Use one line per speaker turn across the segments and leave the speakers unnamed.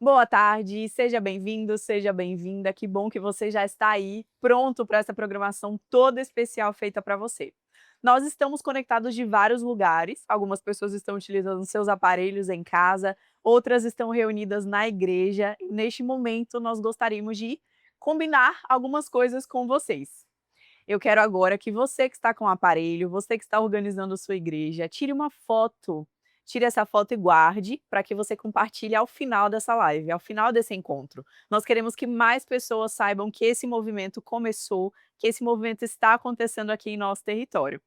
Boa tarde, seja bem-vindo, seja bem-vinda. Que bom que você já está aí, pronto para essa programação toda especial feita para você. Nós estamos conectados de vários lugares, algumas pessoas estão utilizando seus aparelhos em casa, outras estão reunidas na igreja. E neste momento, nós gostaríamos de combinar algumas coisas com vocês. Eu quero agora que você que está com o aparelho, você que está organizando sua igreja, tire uma foto. Tire essa foto e guarde para que você compartilhe ao final dessa live, ao final desse encontro. Nós queremos que mais pessoas saibam que esse movimento começou, que esse movimento está acontecendo aqui em nosso território.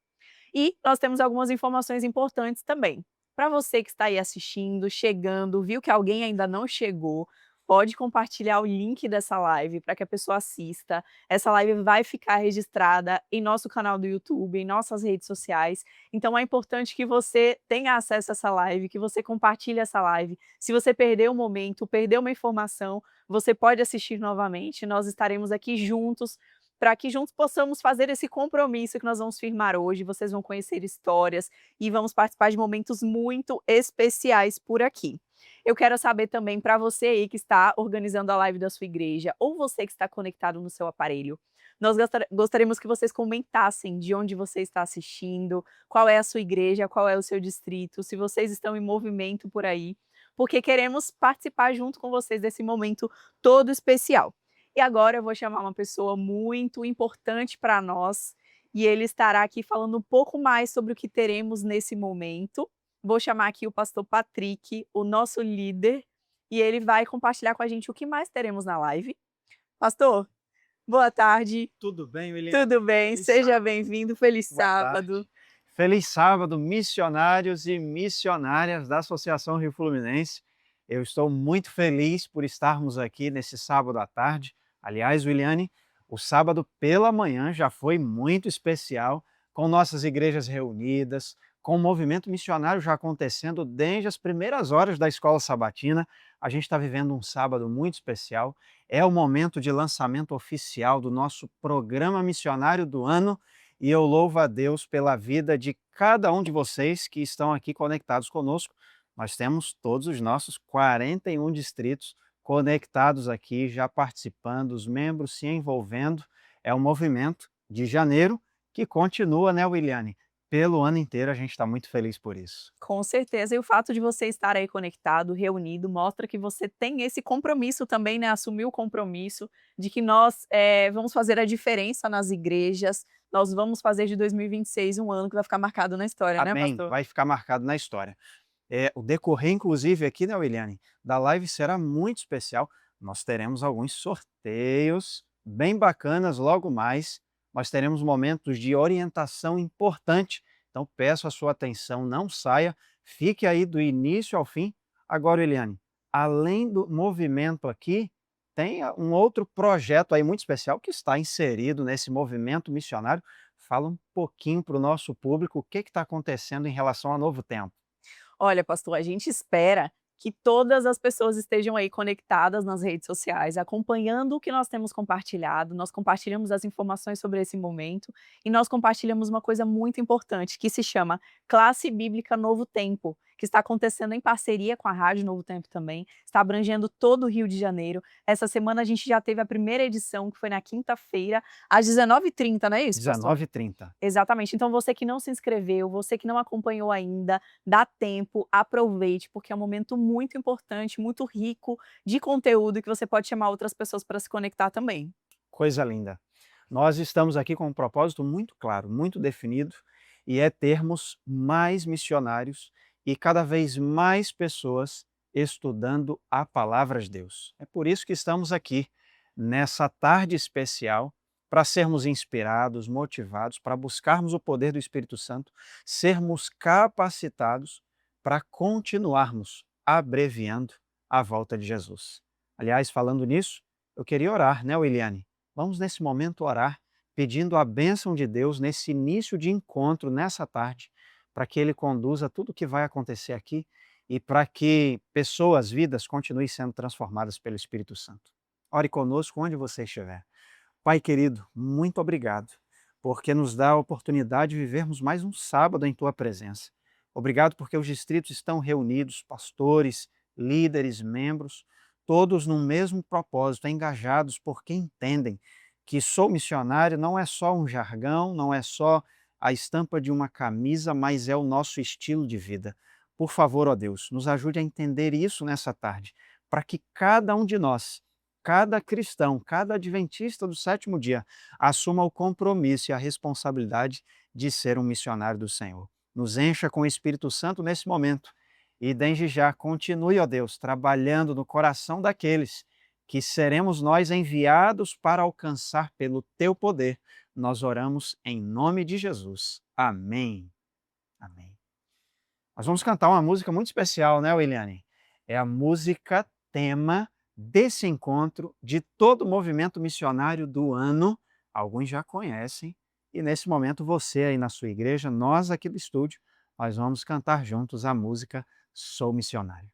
E nós temos algumas informações importantes também. Para você que está aí assistindo, chegando, viu que alguém ainda não chegou, pode compartilhar o link dessa live para que a pessoa assista. Essa live vai ficar registrada em nosso canal do YouTube, em nossas redes sociais. Então é importante que você tenha acesso a essa live, que você compartilhe essa live. Se você perdeu um momento, perdeu uma informação, você pode assistir novamente. Nós estaremos aqui juntos para que juntos possamos fazer esse compromisso que nós vamos firmar hoje. Vocês vão conhecer histórias e vamos participar de momentos muito especiais por aqui. Eu quero saber também para você aí que está organizando a live da sua igreja ou você que está conectado no seu aparelho, nós gostaríamos que vocês comentassem de onde você está assistindo, qual é a sua igreja, qual é o seu distrito, se vocês estão em movimento por aí, porque queremos participar junto com vocês desse momento todo especial. E agora eu vou chamar uma pessoa muito importante para nós, e ele estará aqui falando um pouco mais sobre o que teremos nesse momento. Vou chamar aqui o pastor Patrick, o nosso líder, e ele vai compartilhar com a gente o que mais teremos na live. Pastor, boa tarde,
Tudo bem, Williane?
tudo bem?
Feliz
Seja
sábado.
bem-vindo, feliz
Boa
sábado.
tarde. Feliz sábado, missionários e missionárias da Associação Rio Fluminense. Eu estou muito feliz por estarmos aqui nesse sábado à tarde. Aliás, Williane, o sábado pela manhã já foi muito especial, com nossas igrejas reunidas, com o movimento missionário já acontecendo desde as primeiras horas da escola sabatina. A gente está vivendo um sábado muito especial. É o momento de lançamento oficial do nosso programa missionário do ano e eu louvo a Deus pela vida de cada um de vocês que estão aqui conectados conosco. Nós temos todos os nossos 41 distritos conectados aqui, já participando, os membros se envolvendo. É um movimento de janeiro que continua, né, Williane? Pelo ano inteiro, a gente está muito feliz por isso.
Com certeza, e o fato de você estar aí conectado, reunido, mostra que você tem esse compromisso também, né, assumiu o compromisso de que nós, vamos fazer a diferença nas igrejas, nós vamos fazer de 2026 um ano que vai ficar marcado na história, né,
Amém.
pastor?
Vai ficar marcado na história. O decorrer, inclusive, aqui, né, Williane, da live será muito especial. Nós teremos alguns sorteios bem bacanas logo mais. Nós teremos momentos de orientação importante. Então, peço a sua atenção, não saia, fique aí do início ao fim. Agora, Eliane, além do movimento aqui, tem um outro projeto aí muito especial que está inserido nesse movimento missionário. Fala um pouquinho para o nosso público o que está acontecendo em relação ao Novo Tempo.
Olha, pastor, a gente espera que todas as pessoas estejam aí conectadas nas redes sociais, acompanhando o que nós temos compartilhado. Nós compartilhamos as informações sobre esse momento e nós compartilhamos uma coisa muito importante que se chama Classe Bíblica Novo Tempo, que está acontecendo em parceria com a Rádio Novo Tempo também, está abrangendo todo o Rio de Janeiro. Essa semana a gente já teve a primeira edição, que foi na quinta-feira, às 19h30, não é isso, pastor?
19h30.
Exatamente. Então você que não se inscreveu, você que não acompanhou ainda, dá tempo, aproveite, porque é um momento muito importante, muito rico de conteúdo que você pode chamar outras pessoas para se conectar também.
Coisa linda. Nós estamos aqui com um propósito muito claro, muito definido, e é termos mais missionários e cada vez mais pessoas estudando a palavra de Deus. É por isso que estamos aqui nessa tarde especial para sermos inspirados, motivados, para buscarmos o poder do Espírito Santo, sermos capacitados para continuarmos abreviando a volta de Jesus. Aliás, falando nisso, eu queria orar, né, Williane? Vamos nesse momento orar, pedindo a bênção de Deus nesse início de encontro, nessa tarde, para que Ele conduza tudo o que vai acontecer aqui e para que pessoas, vidas, continuem sendo transformadas pelo Espírito Santo. Ore conosco onde você estiver. Pai querido, muito obrigado, porque nos dá a oportunidade de vivermos mais um sábado em Tua presença. Obrigado porque os distritos estão reunidos, pastores, líderes, membros, todos no mesmo propósito, engajados porque entendem que sou missionário não é só um jargão, não é só a estampa de uma camisa, mas é o nosso estilo de vida. Por favor, ó Deus, nos ajude a entender isso nessa tarde, para que cada um de nós, cada cristão, cada adventista do sétimo dia, assuma o compromisso e a responsabilidade de ser um missionário do Senhor. Nos encha com o Espírito Santo nesse momento e desde já continue, ó Deus, trabalhando no coração daqueles que seremos nós enviados para alcançar pelo teu poder. Nós oramos em nome de Jesus. Amém. Amém. Nós vamos cantar uma música muito especial, né, Williane? É a música tema desse encontro de todo o movimento missionário do ano. Alguns já conhecem. E nesse momento, você aí na sua igreja, nós aqui do estúdio, nós vamos cantar juntos a música Sou Missionário.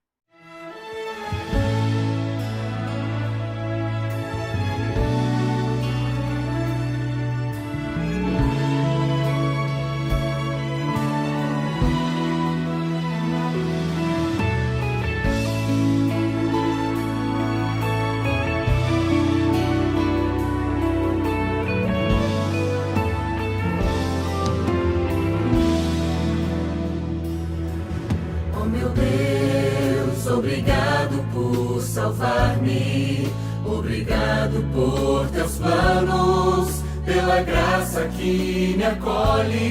Oh meu Deus, obrigado por salvar-me, obrigado por teus planos, pela graça que me acolhe.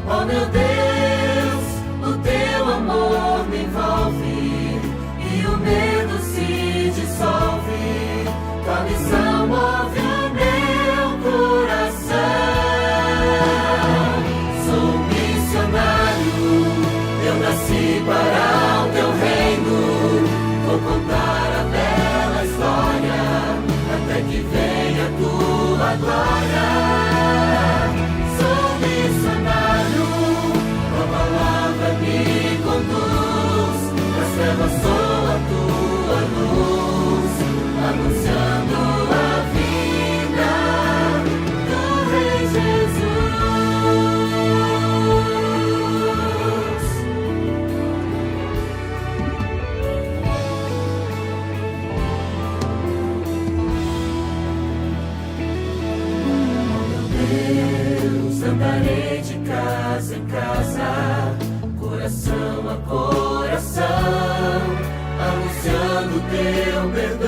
Oh meu Deus, o teu amor me envolve e o medo se dissolve. Tua missão move o meu coração. Sou missionário, eu nasci para o teu reino. Vou contar a bela história até que venha a tua glória. Sou missionário, tua palavra me conduz. Nas trevas sou a tua luz, anunciando a vida do Rei Jesus. Deus, andarei de casa em casa, coração a coração, anunciando teu perdão.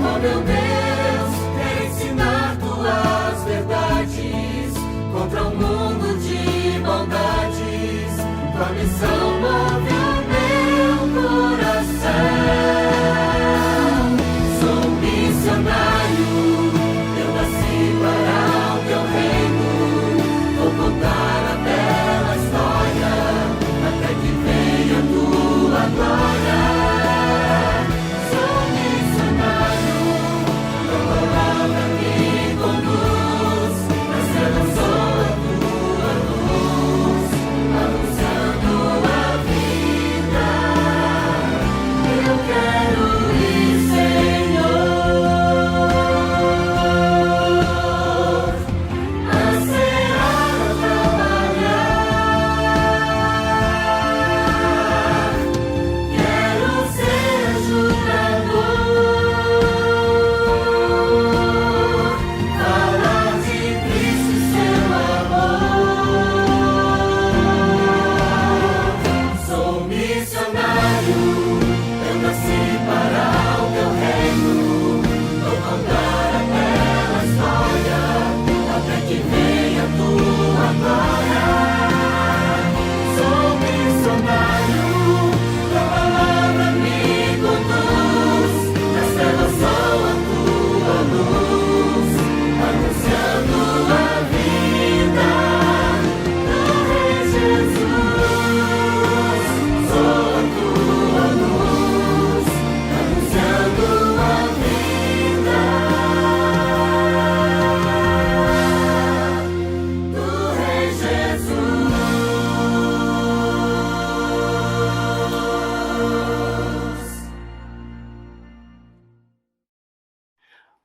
Oh meu Deus, quero ensinar tuas verdades contra um mundo de maldades. Tua missão move o meu coração. Sou missionário, para o teu reino, vou contar a bela história até que venha a tua glória. Sou missionário, tua palavra me conduz. Nas trevas sou a tua luz, anunciando a vida. Eu quero ir, Senhor.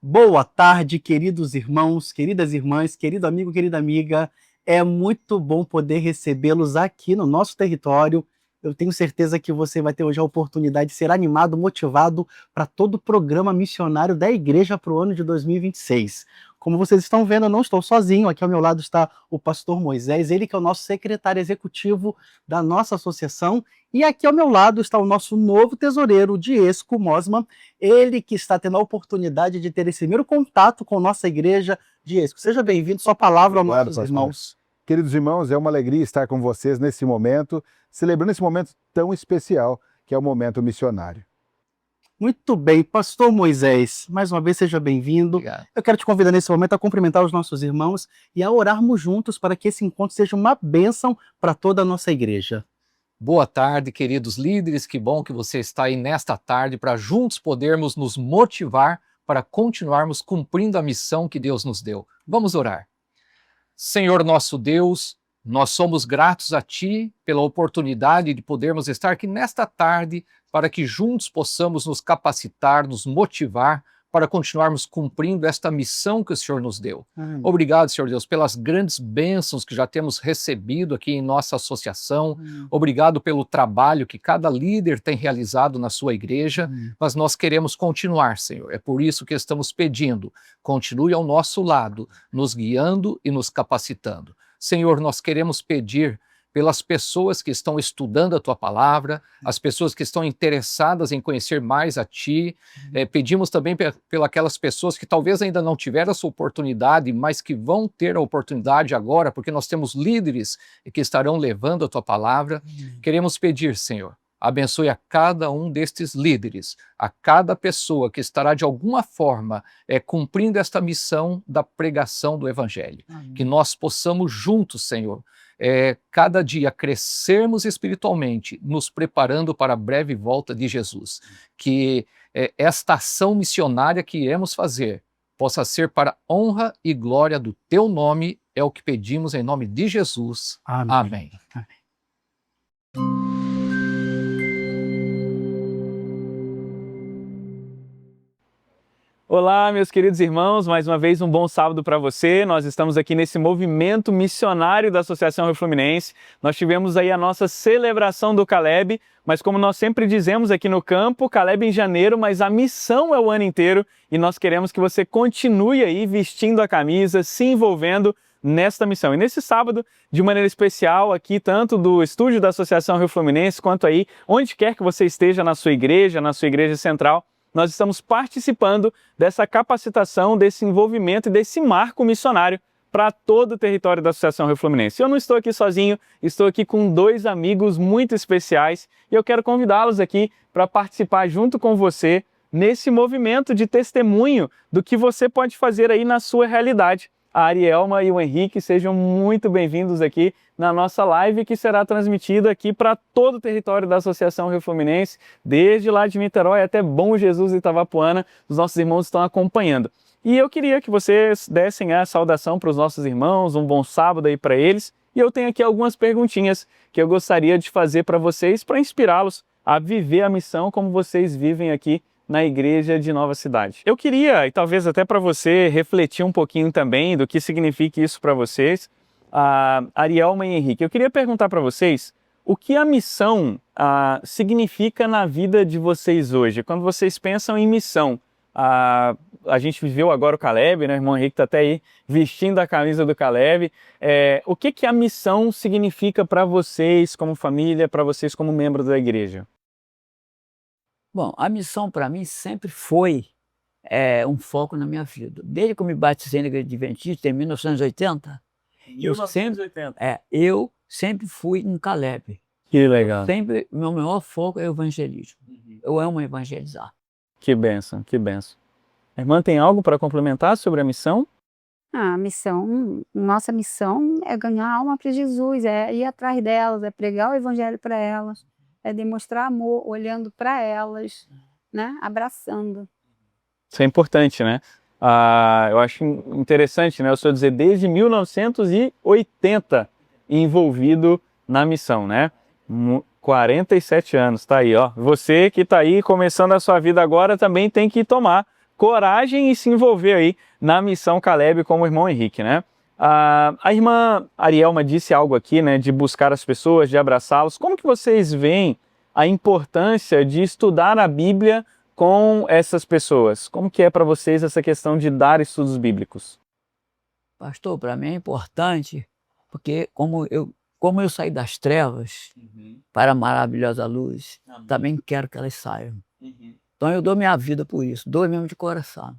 Boa tarde, queridos irmãos, queridas irmãs, querido amigo, querida amiga. É muito bom poder recebê-los aqui no nosso território. eu tenho certeza que você vai ter hoje a oportunidade de ser animado, motivado para todo o programa missionário da igreja para o ano de 2026. Como vocês estão vendo, eu não estou sozinho, aqui ao meu lado está o pastor Moisés, ele que é o nosso secretário executivo da nossa associação, e aqui ao meu lado está o nosso novo tesoureiro, o Diesco Mosman, ele que está tendo a oportunidade de ter esse primeiro contato com nossa igreja. Diesco, seja bem-vindo, sua palavra aos nossos irmãos.
Queridos irmãos, é uma alegria estar com vocês nesse momento, celebrando esse momento tão especial, que é o momento missionário.
Muito bem, pastor Moisés, mais uma vez seja bem-vindo. Eu quero te convidar nesse momento a cumprimentar os nossos irmãos e a orarmos juntos para que esse encontro seja uma bênção para toda a nossa igreja.
Boa tarde, queridos líderes, que bom que você está aí nesta tarde para juntos podermos nos motivar para continuarmos cumprindo a missão que Deus nos deu. Vamos orar. Senhor nosso Deus, nós somos gratos a Ti pela oportunidade de podermos estar aqui nesta tarde para que juntos possamos nos capacitar, nos motivar para continuarmos cumprindo esta missão que o Senhor nos deu. Obrigado, Senhor Deus, pelas grandes bênçãos que já temos recebido aqui em nossa associação. Obrigado pelo trabalho que cada líder tem realizado na sua igreja, mas nós queremos continuar, Senhor. É por isso que estamos pedindo, continue ao nosso lado, nos guiando e nos capacitando. Senhor, nós queremos pedir pelas pessoas que estão estudando a Tua Palavra, as pessoas que estão interessadas em conhecer mais a Ti. Pedimos também pelas pessoas que talvez ainda não tiveram essa oportunidade, mas que vão ter a oportunidade agora, porque nós temos líderes que estarão levando a Tua Palavra. Queremos pedir, Senhor, abençoe a cada um destes líderes, a cada pessoa que estará de alguma forma cumprindo esta missão da pregação do Evangelho. Que nós possamos juntos, Senhor, cada dia crescermos espiritualmente, nos preparando para a breve volta de Jesus. Que esta ação missionária que iremos fazer possa ser para honra e glória do Teu nome, é o que pedimos em nome de Jesus. Amém.
Olá, meus queridos irmãos, mais uma vez um bom sábado para você. Nós estamos aqui nesse movimento missionário da Associação Rio Fluminense. Nós tivemos aí a nossa celebração do Caleb, mas como nós sempre dizemos aqui no campo, Caleb em janeiro, mas a missão é o ano inteiro e nós queremos que você continue aí vestindo a camisa, se envolvendo nesta missão. E nesse sábado, de maneira especial, aqui tanto do estúdio da Associação Rio Fluminense, quanto aí onde quer que você esteja na sua igreja central, nós estamos participando dessa capacitação, desse envolvimento e desse marco missionário para todo o território da Associação Rio Fluminense. Eu não estou aqui sozinho, estou aqui com dois amigos muito especiais e eu quero convidá-los aqui para participar junto com você nesse movimento de testemunho do que você pode fazer aí na sua realidade. A Arielma e o Henrique, sejam muito bem-vindos aqui na nossa live, que será transmitida aqui para todo o território da Associação Rio Fluminense, desde lá de Niterói até Bom Jesus e Itabapuana, os nossos irmãos estão acompanhando. E eu queria que vocês dessem a saudação para os nossos irmãos, um bom sábado aí para eles, e eu tenho aqui algumas perguntinhas que eu gostaria de fazer para vocês, para inspirá-los a viver a missão como vocês vivem aqui na igreja de Nova Cidade. Eu queria, e talvez até para você refletir um pouquinho também do que significa isso para vocês, Arielma e Henrique, eu queria perguntar para vocês o que a missão significa na vida de vocês hoje. Quando vocês pensam em missão, a gente viveu agora o Caleb, né? O irmão Henrique está até aí vestindo a camisa do Caleb. O que a missão significa para vocês como família, para vocês como membros da igreja?
Bom, a missão para mim sempre foi um foco na minha vida. Desde que eu me batizei na igreja adventista, em 1980, eu sempre fui um Caleb.
Que legal.
Meu maior foco é o evangelismo. Eu amo evangelizar.
Que bênção, que bênção. A irmã tem algo para complementar sobre a missão?
Nossa missão é ganhar a alma para Jesus, é ir atrás delas, é pregar o evangelho para elas, é demonstrar amor olhando para elas, né? Abraçando.
Isso é importante, né? Eu acho interessante, né? O senhor dizer desde 1980 envolvido na missão, né? 47 anos, tá aí, ó. Você que tá aí começando a sua vida agora também tem que tomar coragem e se envolver aí na missão Caleb como o irmão Henrique, né? A irmã Arielma disse algo aqui, né, de buscar as pessoas, de abraçá-los. Como que vocês veem a importância de estudar a Bíblia com essas pessoas? Como que é para vocês essa questão de dar estudos bíblicos?
Pastor, para mim é importante, porque como eu saí das trevas para a maravilhosa luz, também quero que elas saiam. Então eu dou minha vida por isso, dou mesmo de coração,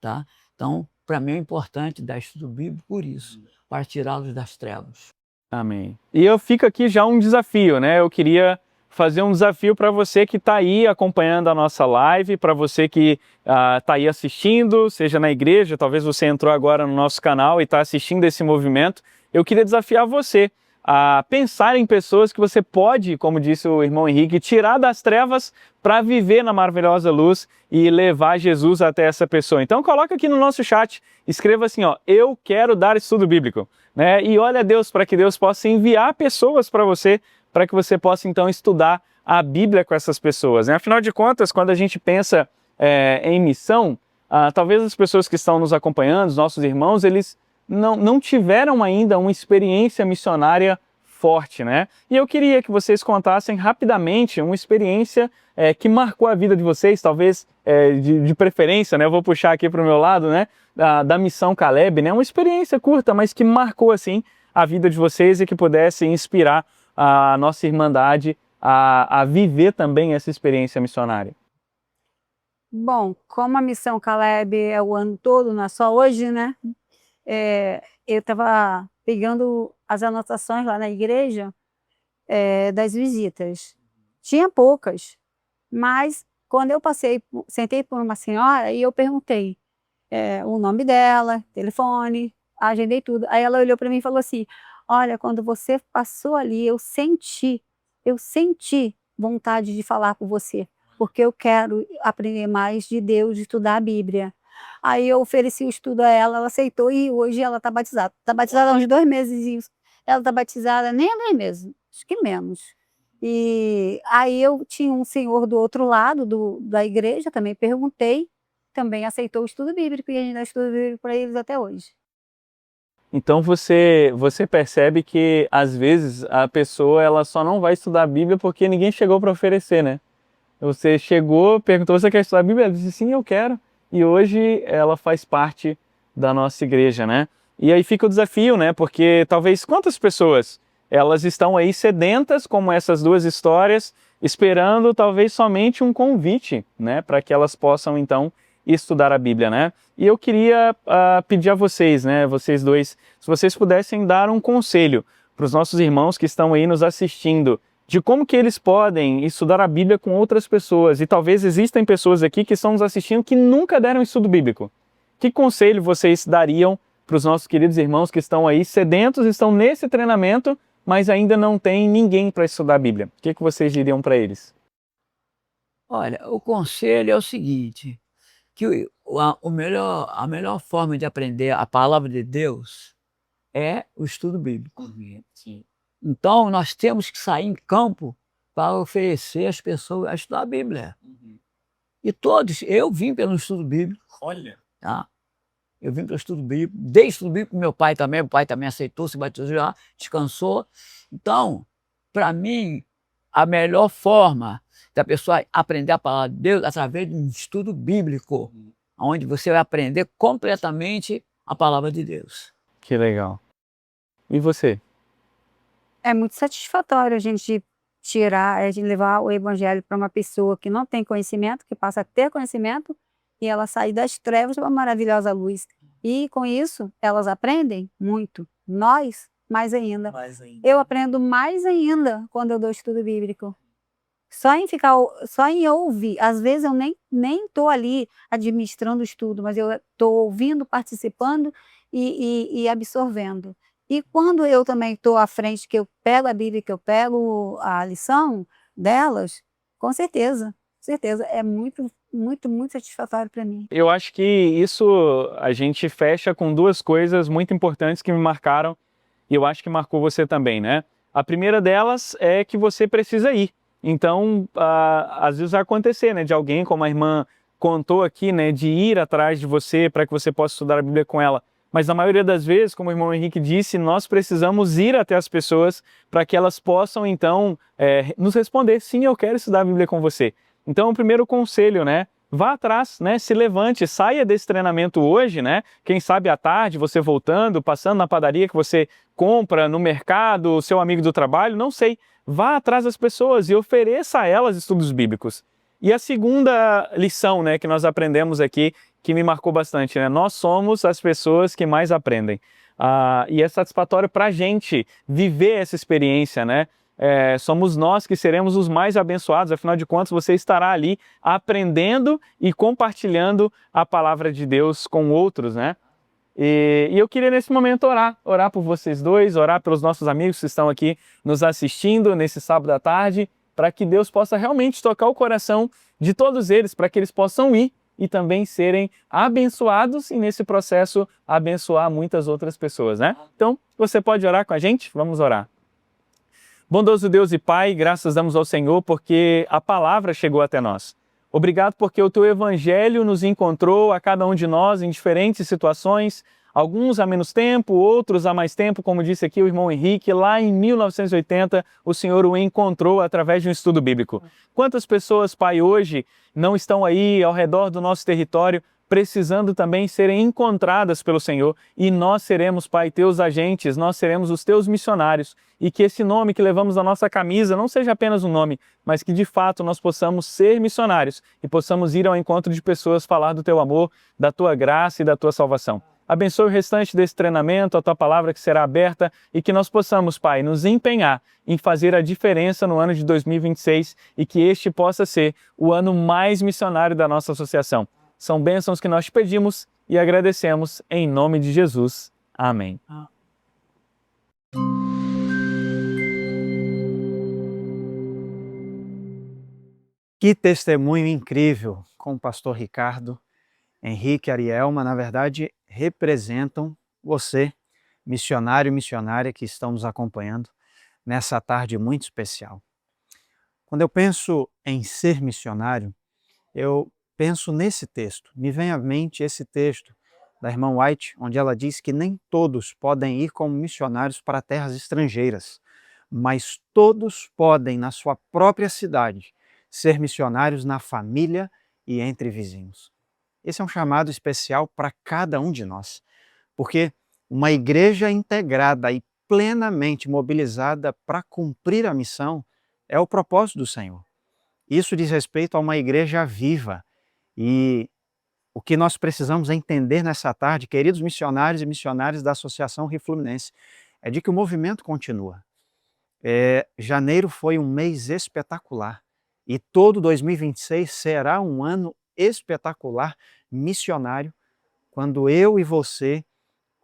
tá? Então, para mim é importante dar estudo bíblico por isso, para tirá-los das trevas.
Amém. E eu fico aqui já um desafio, né? Eu queria fazer um desafio para você que está aí acompanhando a nossa live, para você que está aí assistindo, seja na igreja, talvez você entrou agora no nosso canal e está assistindo esse movimento. Eu queria desafiar você a pensar em pessoas que você pode, como disse o irmão Henrique, tirar das trevas para viver na maravilhosa luz e levar Jesus até essa pessoa. Então coloca aqui no nosso chat, escreva assim, ó, eu quero dar estudo bíblico, né? E olha a Deus para que Deus possa enviar pessoas para você, para que você possa então estudar a Bíblia com essas pessoas, né? Afinal de contas, quando a gente pensa em missão, talvez as pessoas que estão nos acompanhando, os nossos irmãos, eles não tiveram ainda uma experiência missionária forte, né? E eu queria que vocês contassem rapidamente uma experiência que marcou a vida de vocês, talvez de preferência, né? Eu vou puxar aqui para o meu lado, né? Da missão Caleb, né? Uma experiência curta, mas que marcou, assim, a vida de vocês e que pudesse inspirar a nossa irmandade a viver também essa experiência missionária.
Bom, como a missão Caleb é o ano todo, não é só hoje, né? Eu estava pegando as anotações lá na igreja das visitas. Tinha poucas, mas quando eu sentei por uma senhora e eu perguntei o nome dela, telefone, agendei tudo. Aí ela olhou para mim e falou assim, olha, quando você passou ali, eu senti vontade de falar com você, porque eu quero aprender mais de Deus, de estudar a Bíblia. Aí eu ofereci o estudo a ela, ela aceitou e hoje ela está batizada. Está batizada há uns 2 meses. Ela está batizada nem há 2 meses, acho que menos. E aí eu tinha um senhor do outro lado da igreja, também perguntei, também aceitou o estudo bíblico e a gente dá estudo bíblico para eles até hoje.
Então você percebe que às vezes a pessoa ela só não vai estudar a Bíblia porque ninguém chegou para oferecer, né? Você chegou, perguntou, você quer estudar a Bíblia? Ela disse, sim, eu quero. E hoje ela faz parte da nossa igreja, né? E aí fica o desafio, né? Porque talvez quantas pessoas elas estão aí sedentas, como essas 2 histórias, esperando talvez somente um convite, né? Para que elas possam então estudar a Bíblia, né? E eu queria pedir a vocês, né? Vocês 2, se vocês pudessem dar um conselho para os nossos irmãos que estão aí nos assistindo, de como que eles podem estudar a Bíblia com outras pessoas. E talvez existem pessoas aqui que estão nos assistindo que nunca deram estudo bíblico. Que conselho vocês dariam para os nossos queridos irmãos que estão aí sedentos, estão nesse treinamento, mas ainda não tem ninguém para estudar a Bíblia? O que vocês diriam para eles?
Olha, o conselho é o seguinte, que a melhor forma de aprender a palavra de Deus é o estudo bíblico. Sim. Então, nós temos que sair em campo para oferecer às pessoas a estudar a Bíblia. E todos, eu vim pelo estudo bíblico.
Olha.
Tá? Eu vim pelo estudo bíblico, dei estudo bíblico para meu pai também aceitou, se batizou já, descansou. Então, para mim, a melhor forma da pessoa aprender a palavra de Deus é através de um estudo bíblico, onde você vai aprender completamente a palavra de Deus.
Que legal. E você?
É muito satisfatório a gente levar o evangelho para uma pessoa que não tem conhecimento, que passa a ter conhecimento, e ela sair das trevas para uma maravilhosa luz. E com isso, elas aprendem muito. Nós, mais ainda. Eu aprendo mais ainda quando eu dou estudo bíblico. Só em ouvir. Às vezes eu nem estou ali administrando o estudo, mas eu estou ouvindo, participando e absorvendo. E quando eu também estou à frente, que eu pego a Bíblia, que eu pego a lição delas, com certeza, é muito, muito, muito satisfatório para mim.
Eu acho que isso a gente fecha com 2 coisas muito importantes que me marcaram, e eu acho que marcou você também, né? A primeira delas é que você precisa ir. Então, às vezes vai acontecer, né? De alguém, como a irmã contou aqui, né? De ir atrás de você para que você possa estudar a Bíblia com ela. Mas na maioria das vezes, como o irmão Henrique disse, nós precisamos ir até as pessoas para que elas possam, então, nos responder, sim, eu quero estudar a Bíblia com você. Então, o primeiro conselho, né? Vá atrás, né? Se levante, saia desse treinamento hoje, né? Quem sabe à tarde, você voltando, passando na padaria que você compra, no mercado, o seu amigo do trabalho, não sei. Vá atrás das pessoas e ofereça a elas estudos bíblicos. E a segunda lição, né, que nós aprendemos aqui, que me marcou bastante, né? Nós somos as pessoas que mais aprendem. E é satisfatório para a gente viver essa experiência, né? Somos nós que seremos os mais abençoados, afinal de contas você estará ali aprendendo e compartilhando a palavra de Deus com outros, né? E eu queria nesse momento orar por vocês dois, orar pelos nossos amigos que estão aqui nos assistindo nesse sábado à tarde, para que Deus possa realmente tocar o coração de todos eles, para que eles possam ir e também serem abençoados e nesse processo abençoar muitas outras pessoas, né? Então, você pode orar com a gente? Vamos orar. Bondoso Deus e Pai, graças damos ao Senhor porque a palavra chegou até nós. Obrigado porque o Teu Evangelho nos encontrou a cada um de nós em diferentes situações, alguns há menos tempo, outros há mais tempo, como disse aqui o irmão Henrique, lá em 1980 o Senhor o encontrou através de um estudo bíblico. Quantas pessoas, Pai, hoje não estão aí ao redor do nosso território precisando também serem encontradas pelo Senhor e nós seremos, Pai, Teus agentes, nós seremos os Teus missionários e que esse nome que levamos na nossa camisa não seja apenas um nome, mas que de fato nós possamos ser missionários e possamos ir ao encontro de pessoas, falar do Teu amor, da Tua graça e da Tua salvação. Abençoe o restante desse treinamento, a Tua palavra que será aberta e que nós possamos, Pai, nos empenhar em fazer a diferença no ano de 2026 e que este possa ser o ano mais missionário da nossa associação. São bênçãos que nós te pedimos e agradecemos em nome de Jesus. Amém.
Que testemunho incrível com o pastor Ricardo, Henrique e Arielma, na verdade, representam você, missionário e missionária que estão nos acompanhando nessa tarde muito especial. Quando eu penso em ser missionário, eu penso nesse texto, me vem à mente esse texto da irmã White, onde ela diz que nem todos podem ir como missionários para terras estrangeiras, mas todos podem, na sua própria cidade, ser missionários na família e entre vizinhos. Esse é um chamado especial para cada um de nós, porque uma igreja integrada e plenamente mobilizada para cumprir a missão é o propósito do Senhor. Isso diz respeito a uma igreja viva. E o que nós precisamos entender nessa tarde, queridos missionários e missionárias da Associação Rio Fluminense, é de que o movimento continua. Janeiro foi um mês espetacular e todo 2026 será um ano espetacular missionário quando eu e você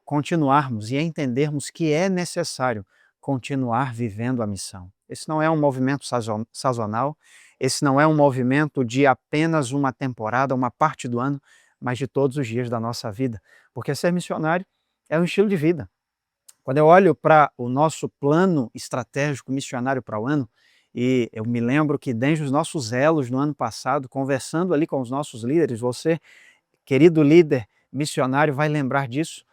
continuarmos e entendermos que é necessário continuar vivendo a missão. Esse não é um movimento sazonal, esse não é um movimento de apenas uma temporada, uma parte do ano, mas de todos os dias da nossa vida, porque ser missionário é um estilo de vida. Quando eu olho para o nosso plano estratégico missionário para o ano, e eu me lembro que desde os nossos elos no ano passado, conversando ali com os nossos líderes, você, querido líder missionário, vai lembrar disso,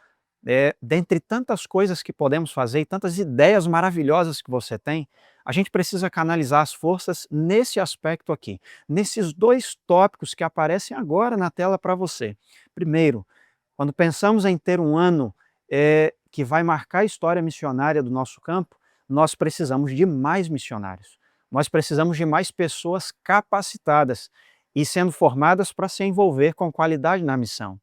dentre tantas coisas que podemos fazer e tantas ideias maravilhosas que você tem, a gente precisa canalizar as forças nesse aspecto aqui, nesses dois tópicos que aparecem agora na tela para você. Primeiro, quando pensamos em ter um ano que vai marcar a história missionária do nosso campo, nós precisamos de mais missionários. Nós precisamos de mais pessoas capacitadas e sendo formadas para se envolver com qualidade na missão.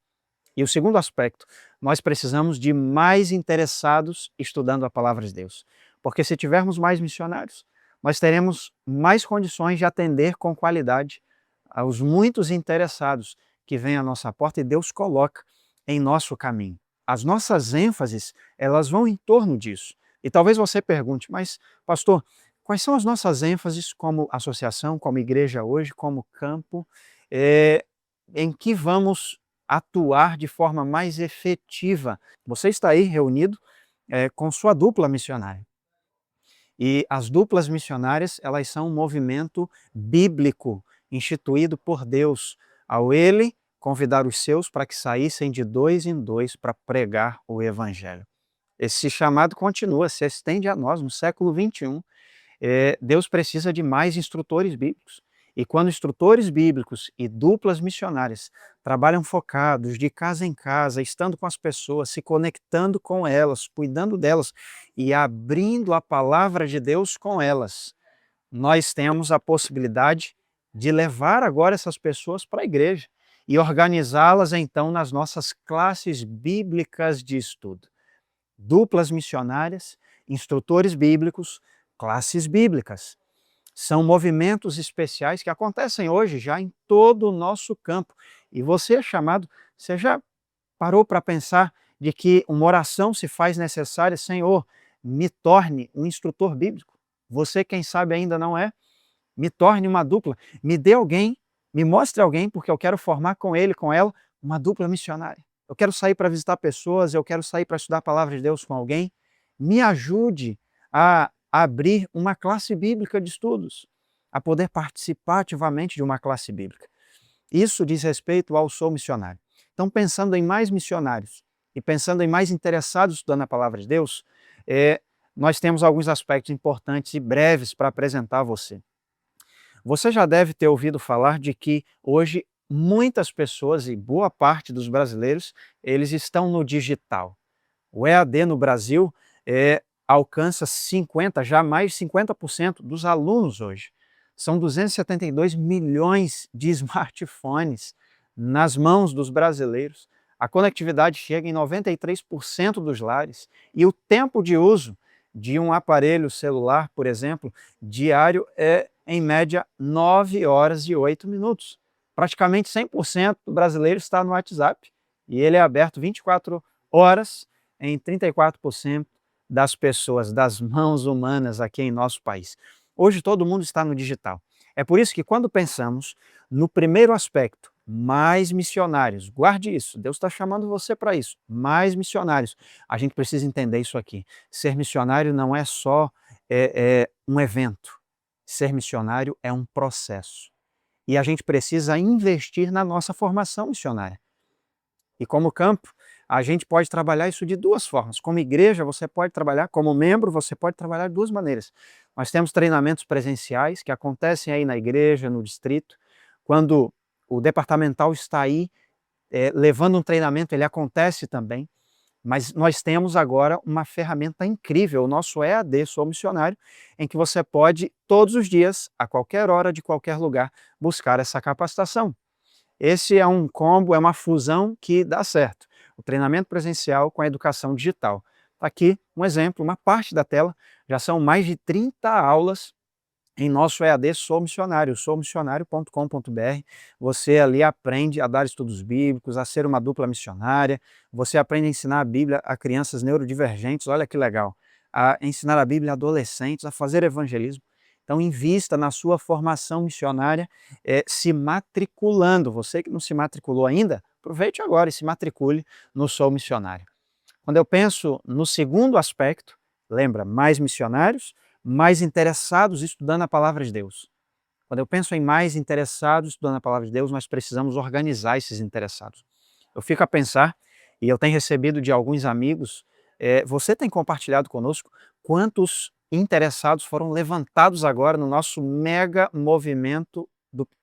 E o segundo aspecto, nós precisamos de mais interessados estudando a palavra de Deus. Porque se tivermos mais missionários, nós teremos mais condições de atender com qualidade aos muitos interessados que vêm à nossa porta e Deus coloca em nosso caminho. As nossas ênfases, elas vão em torno disso. E talvez você pergunte, mas pastor, quais são as nossas ênfases como associação, como igreja hoje, como campo, em que vamos atuar de forma mais efetiva? Você está aí reunido com sua dupla missionária. E as duplas missionárias, elas são um movimento bíblico instituído por Deus, ao Ele convidar os seus para que saíssem de 2 em 2 para pregar o evangelho. Esse chamado continua, se estende a nós no século XXI. Deus precisa de mais instrutores bíblicos. E quando instrutores bíblicos e duplas missionárias trabalham focados, de casa em casa, estando com as pessoas, se conectando com elas, cuidando delas e abrindo a palavra de Deus com elas, nós temos a possibilidade de levar agora essas pessoas para a igreja e organizá-las então nas nossas classes bíblicas de estudo. Duplas missionárias, instrutores bíblicos, classes bíblicas. São movimentos especiais que acontecem hoje já em todo o nosso campo. E você é chamado, você já parou para pensar de que uma oração se faz necessária? Senhor, me torne um instrutor bíblico. Você, quem sabe, ainda não é. Me torne uma dupla. Me dê alguém, me mostre alguém, porque eu quero formar com ele, com ela, uma dupla missionária. Eu quero sair para visitar pessoas, eu quero sair para estudar a palavra de Deus com alguém. Me ajude a abrir uma classe bíblica de estudos, a poder participar ativamente de uma classe bíblica. Isso diz respeito ao Sou Missionário. Então, pensando em mais missionários e pensando em mais interessados estudando a palavra de Deus, nós temos alguns aspectos importantes e breves para apresentar a você. Você já deve ter ouvido falar de que hoje muitas pessoas e boa parte dos brasileiros, eles estão no digital. O EAD no Brasil alcança já mais de 50% dos alunos hoje. São 272 milhões de smartphones nas mãos dos brasileiros. A conectividade chega em 93% dos lares e o tempo de uso de um aparelho celular, por exemplo, diário é, em média, 9 horas e 8 minutos. Praticamente 100% do brasileiro está no WhatsApp e ele é aberto 24 horas em 34% das pessoas, das mãos humanas aqui em nosso país. Hoje todo mundo está no digital. É por isso que quando pensamos no primeiro aspecto, mais missionários, guarde isso, Deus está chamando você para isso, mais missionários. A gente precisa entender isso aqui. Ser missionário não é só um evento. Ser missionário é um processo. E a gente precisa investir na nossa formação missionária. E como campo, a gente pode trabalhar isso de duas formas. Como igreja, você pode trabalhar, como membro, você pode trabalhar de duas maneiras. Nós temos treinamentos presenciais que acontecem aí na igreja, no distrito. Quando o departamental está aí levando um treinamento, ele acontece também. Mas nós temos agora uma ferramenta incrível, o nosso EAD, Sou Missionário, em que você pode, todos os dias, a qualquer hora, de qualquer lugar, buscar essa capacitação. Esse é um combo, é uma fusão que dá certo. O treinamento presencial com a educação digital. Está aqui um exemplo, uma parte da tela, já são mais de 30 aulas em nosso EAD Sou Missionário, soumissionario.com.br. Você ali aprende a dar estudos bíblicos, a ser uma dupla missionária, você aprende a ensinar a Bíblia a crianças neurodivergentes, olha que legal, a ensinar a Bíblia a adolescentes, a fazer evangelismo. Então invista na sua formação missionária, se matriculando. Você que não se matriculou ainda, aproveite agora e se matricule no Sou Missionário. Quando eu penso no segundo aspecto, lembra, mais missionários, mais interessados estudando a palavra de Deus. Quando eu penso em mais interessados estudando a palavra de Deus, nós precisamos organizar esses interessados. Eu fico a pensar, e eu tenho recebido de alguns amigos, você tem compartilhado conosco quantos interessados foram levantados agora no nosso mega movimento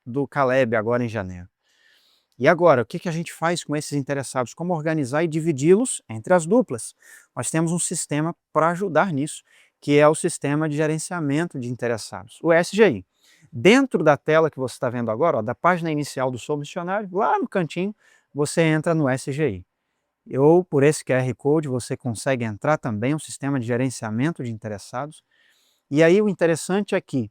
do Caleb, agora em janeiro. E agora, o que a gente faz com esses interessados? Como organizar e dividi-los entre as duplas? Nós temos um sistema para ajudar nisso, que é o Sistema de Gerenciamento de Interessados, o SGI. Dentro da tela que você está vendo agora, da página inicial do Sou Missionário, lá no cantinho, você entra no SGI. Ou por esse QR Code você consegue entrar também no Sistema de Gerenciamento de Interessados. E aí o interessante é que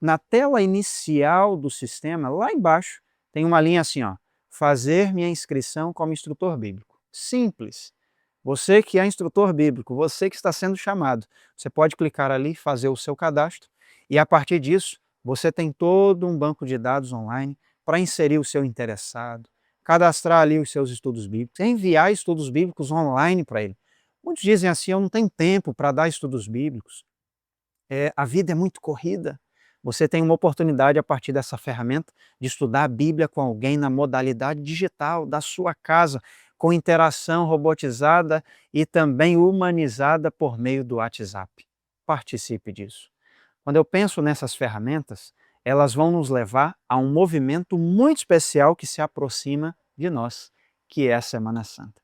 na tela inicial do sistema, lá embaixo, tem uma linha assim, ó, fazer minha inscrição como instrutor bíblico. Simples. Você que é instrutor bíblico, você que está sendo chamado, você pode clicar ali, fazer o seu cadastro e a partir disso você tem todo um banco de dados online para inserir o seu interessado, cadastrar ali os seus estudos bíblicos, enviar estudos bíblicos online para ele. Muitos dizem assim, eu não tenho tempo para dar estudos bíblicos, a vida é muito corrida. Você tem uma oportunidade a partir dessa ferramenta de estudar a Bíblia com alguém na modalidade digital da sua casa, com interação robotizada e também humanizada por meio do WhatsApp. Participe disso. Quando eu penso nessas ferramentas, elas vão nos levar a um movimento muito especial que se aproxima de nós, que é a Semana Santa.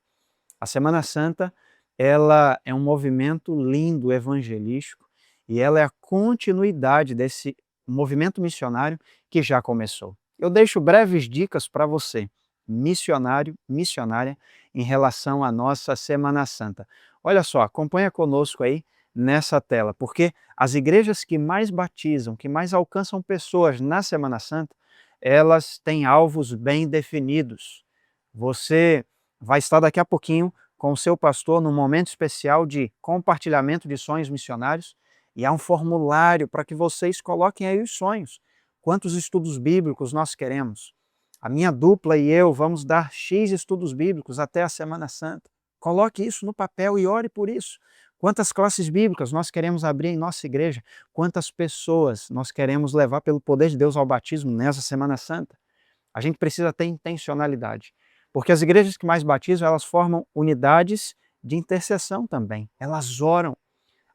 A Semana Santa, ela é um movimento lindo, evangelístico, e ela é a continuidade desse movimento missionário que já começou. Eu deixo breves dicas para você, missionário, missionária, em relação à nossa Semana Santa. Olha só, acompanha conosco aí nessa tela, porque as igrejas que mais batizam, que mais alcançam pessoas na Semana Santa, elas têm alvos bem definidos. Você vai estar daqui a pouquinho com o seu pastor num momento especial de compartilhamento de sonhos missionários, e há um formulário para que vocês coloquem aí os sonhos. Quantos estudos bíblicos nós queremos? A minha dupla e eu vamos dar X estudos bíblicos até a Semana Santa. Coloque isso no papel e ore por isso. Quantas classes bíblicas nós queremos abrir em nossa igreja? Quantas pessoas nós queremos levar pelo poder de Deus ao batismo nessa Semana Santa? A gente precisa ter intencionalidade, porque as igrejas que mais batizam, elas formam unidades de intercessão também. Elas oram.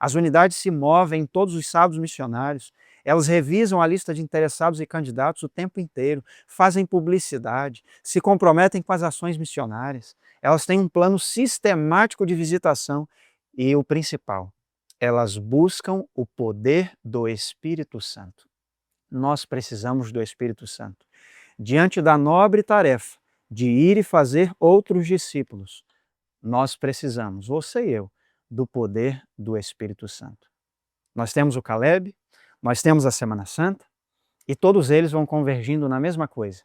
As unidades se movem em todos os sábados missionários, elas revisam a lista de interessados e candidatos o tempo inteiro, fazem publicidade, se comprometem com as ações missionárias, elas têm um plano sistemático de visitação e, o principal, elas buscam o poder do Espírito Santo. Nós precisamos do Espírito Santo. Diante da nobre tarefa de ir e fazer outros discípulos, nós precisamos, você e eu, do poder do Espírito Santo. Nós temos o Caleb, nós temos a Semana Santa, e todos eles vão convergindo na mesma coisa.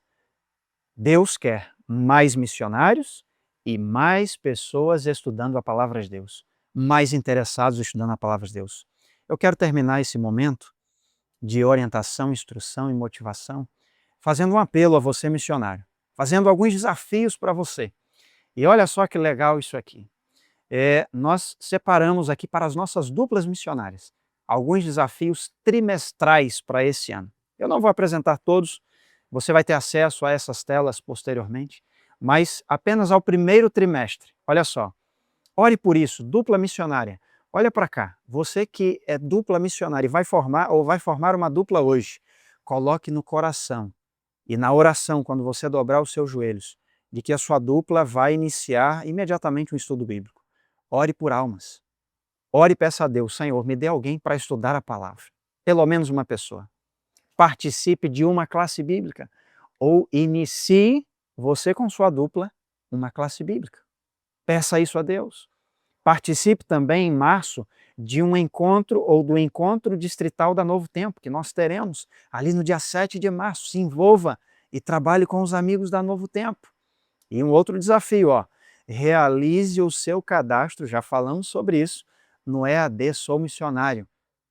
Deus quer mais missionários e mais pessoas estudando a palavra de Deus, mais interessados estudando a palavra de Deus. Eu quero terminar esse momento de orientação, instrução e motivação fazendo um apelo a você, missionário, fazendo alguns desafios para você. E olha só que legal isso aqui. Nós separamos aqui para as nossas duplas missionárias alguns desafios trimestrais para esse ano. Eu não vou apresentar todos, você vai ter acesso a essas telas posteriormente, mas apenas ao primeiro trimestre. Olha só, ore por isso, dupla missionária. Olha para cá, você que é dupla missionária e vai formar uma dupla hoje, coloque no coração e na oração, quando você dobrar os seus joelhos, de que a sua dupla vai iniciar imediatamente um estudo bíblico. Ore por almas. Ore e peça a Deus, Senhor, me dê alguém para estudar a palavra. Pelo menos uma pessoa. Participe de uma classe bíblica. Ou inicie, você com sua dupla, uma classe bíblica. Peça isso a Deus. Participe também em março de um encontro ou do encontro distrital da Novo Tempo, que nós teremos ali no dia 7 de março. Se envolva e trabalhe com os amigos da Novo Tempo. E um outro desafio, realize o seu cadastro, já falamos sobre isso, no EAD Sou Missionário,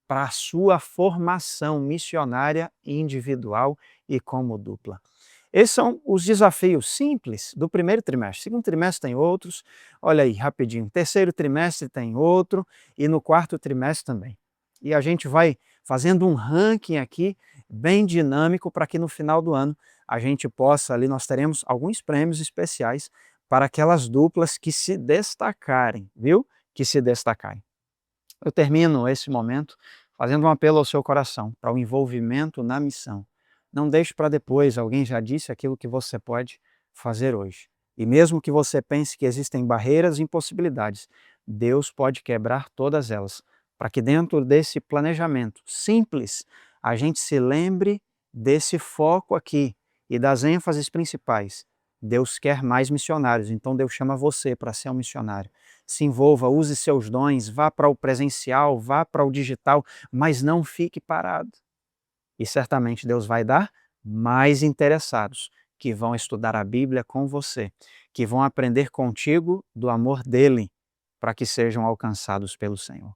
para a sua formação missionária individual e como dupla. Esses são os desafios simples do primeiro trimestre. Segundo trimestre tem outros, olha aí, rapidinho. Terceiro trimestre tem outro e no quarto trimestre também. E a gente vai fazendo um ranking aqui bem dinâmico para que no final do ano a gente possa ali, nós teremos alguns prêmios especiais para aquelas duplas que se destacarem, viu? Que se destacarem. Eu termino esse momento fazendo um apelo ao seu coração para o envolvimento na missão. Não deixe para depois, alguém já disse aquilo que você pode fazer hoje. E mesmo que você pense que existem barreiras e impossibilidades, Deus pode quebrar todas elas, para que dentro desse planejamento simples, a gente se lembre desse foco aqui e das ênfases principais. Deus quer mais missionários, então Deus chama você para ser um missionário. Se envolva, use seus dons, vá para o presencial, vá para o digital, mas não fique parado. E certamente Deus vai dar mais interessados que vão estudar a Bíblia com você, que vão aprender contigo do amor dele, para que sejam alcançados pelo Senhor.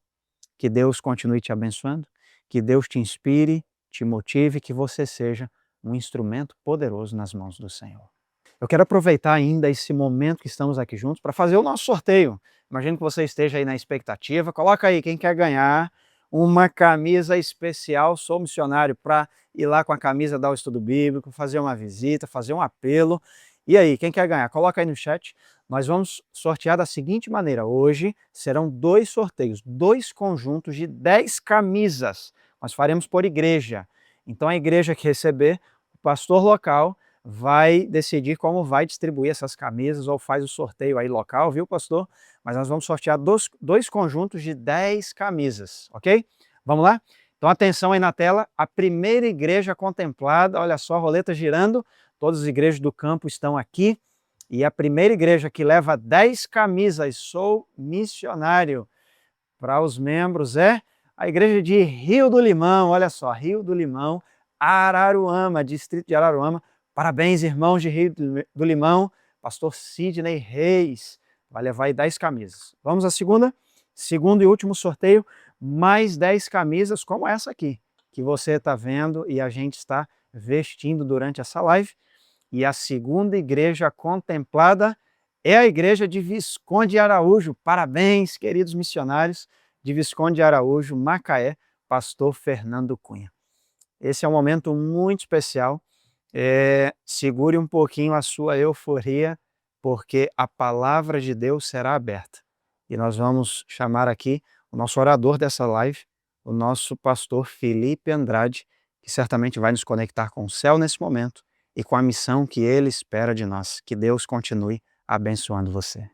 Que Deus continue te abençoando, que Deus te inspire, te motive, que você seja um instrumento poderoso nas mãos do Senhor. Eu quero aproveitar ainda esse momento que estamos aqui juntos para fazer o nosso sorteio. Imagino que você esteja aí na expectativa. Coloca aí quem quer ganhar uma camisa especial, sou missionário, para ir lá com a camisa dar o estudo bíblico, fazer uma visita, fazer um apelo. E aí, quem quer ganhar? Coloca aí no chat. Nós vamos sortear da seguinte maneira. Hoje serão 2 sorteios, 2 conjuntos de 10 camisas. Nós faremos por igreja. Então a igreja que receber, o pastor local vai decidir como vai distribuir essas camisas ou faz o sorteio aí local, viu, pastor? Mas nós vamos sortear 2 conjuntos de 10 camisas, ok? Vamos lá? Então atenção aí na tela, a primeira igreja contemplada, olha só, a roleta girando, todas as igrejas do campo estão aqui, e a primeira igreja que leva 10 camisas, sou missionário, para os membros é a igreja de Rio do Limão, olha só, Rio do Limão, Araruama, distrito de Araruama. Parabéns, irmãos de Rio do Limão, pastor Sidney Reis, vai levar aí 10 camisas. Vamos à segunda? Segundo e último sorteio, mais 10 camisas como essa aqui, que você está vendo e a gente está vestindo durante essa live. E a segunda igreja contemplada é a igreja de Visconde Araújo. Parabéns, queridos missionários de Visconde Araújo, Macaé, pastor Fernando Cunha. Esse é um momento muito especial. Segure um pouquinho a sua euforia, porque a palavra de Deus será aberta. E nós vamos chamar aqui o nosso orador dessa live, o nosso pastor Felipe Andrade, que certamente vai nos conectar com o céu nesse momento e com a missão que ele espera de nós. Que Deus continue abençoando você.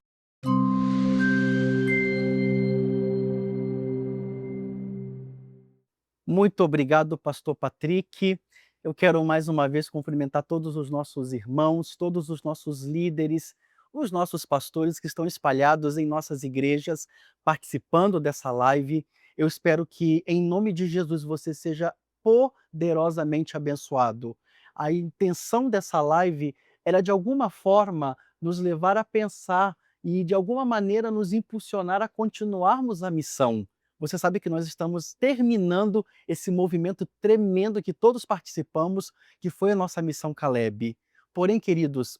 Muito obrigado, pastor Patrick. Eu quero mais uma vez cumprimentar todos os nossos irmãos, todos os nossos líderes, os nossos pastores que estão espalhados em nossas igrejas, participando dessa live. Eu espero que, em nome de Jesus, você seja poderosamente abençoado. A intenção dessa live era, de alguma forma, nos levar a pensar e, de alguma maneira, nos impulsionar a continuarmos a missão. Você sabe que nós estamos terminando esse movimento tremendo que todos participamos, que foi a nossa missão Caleb. Porém, queridos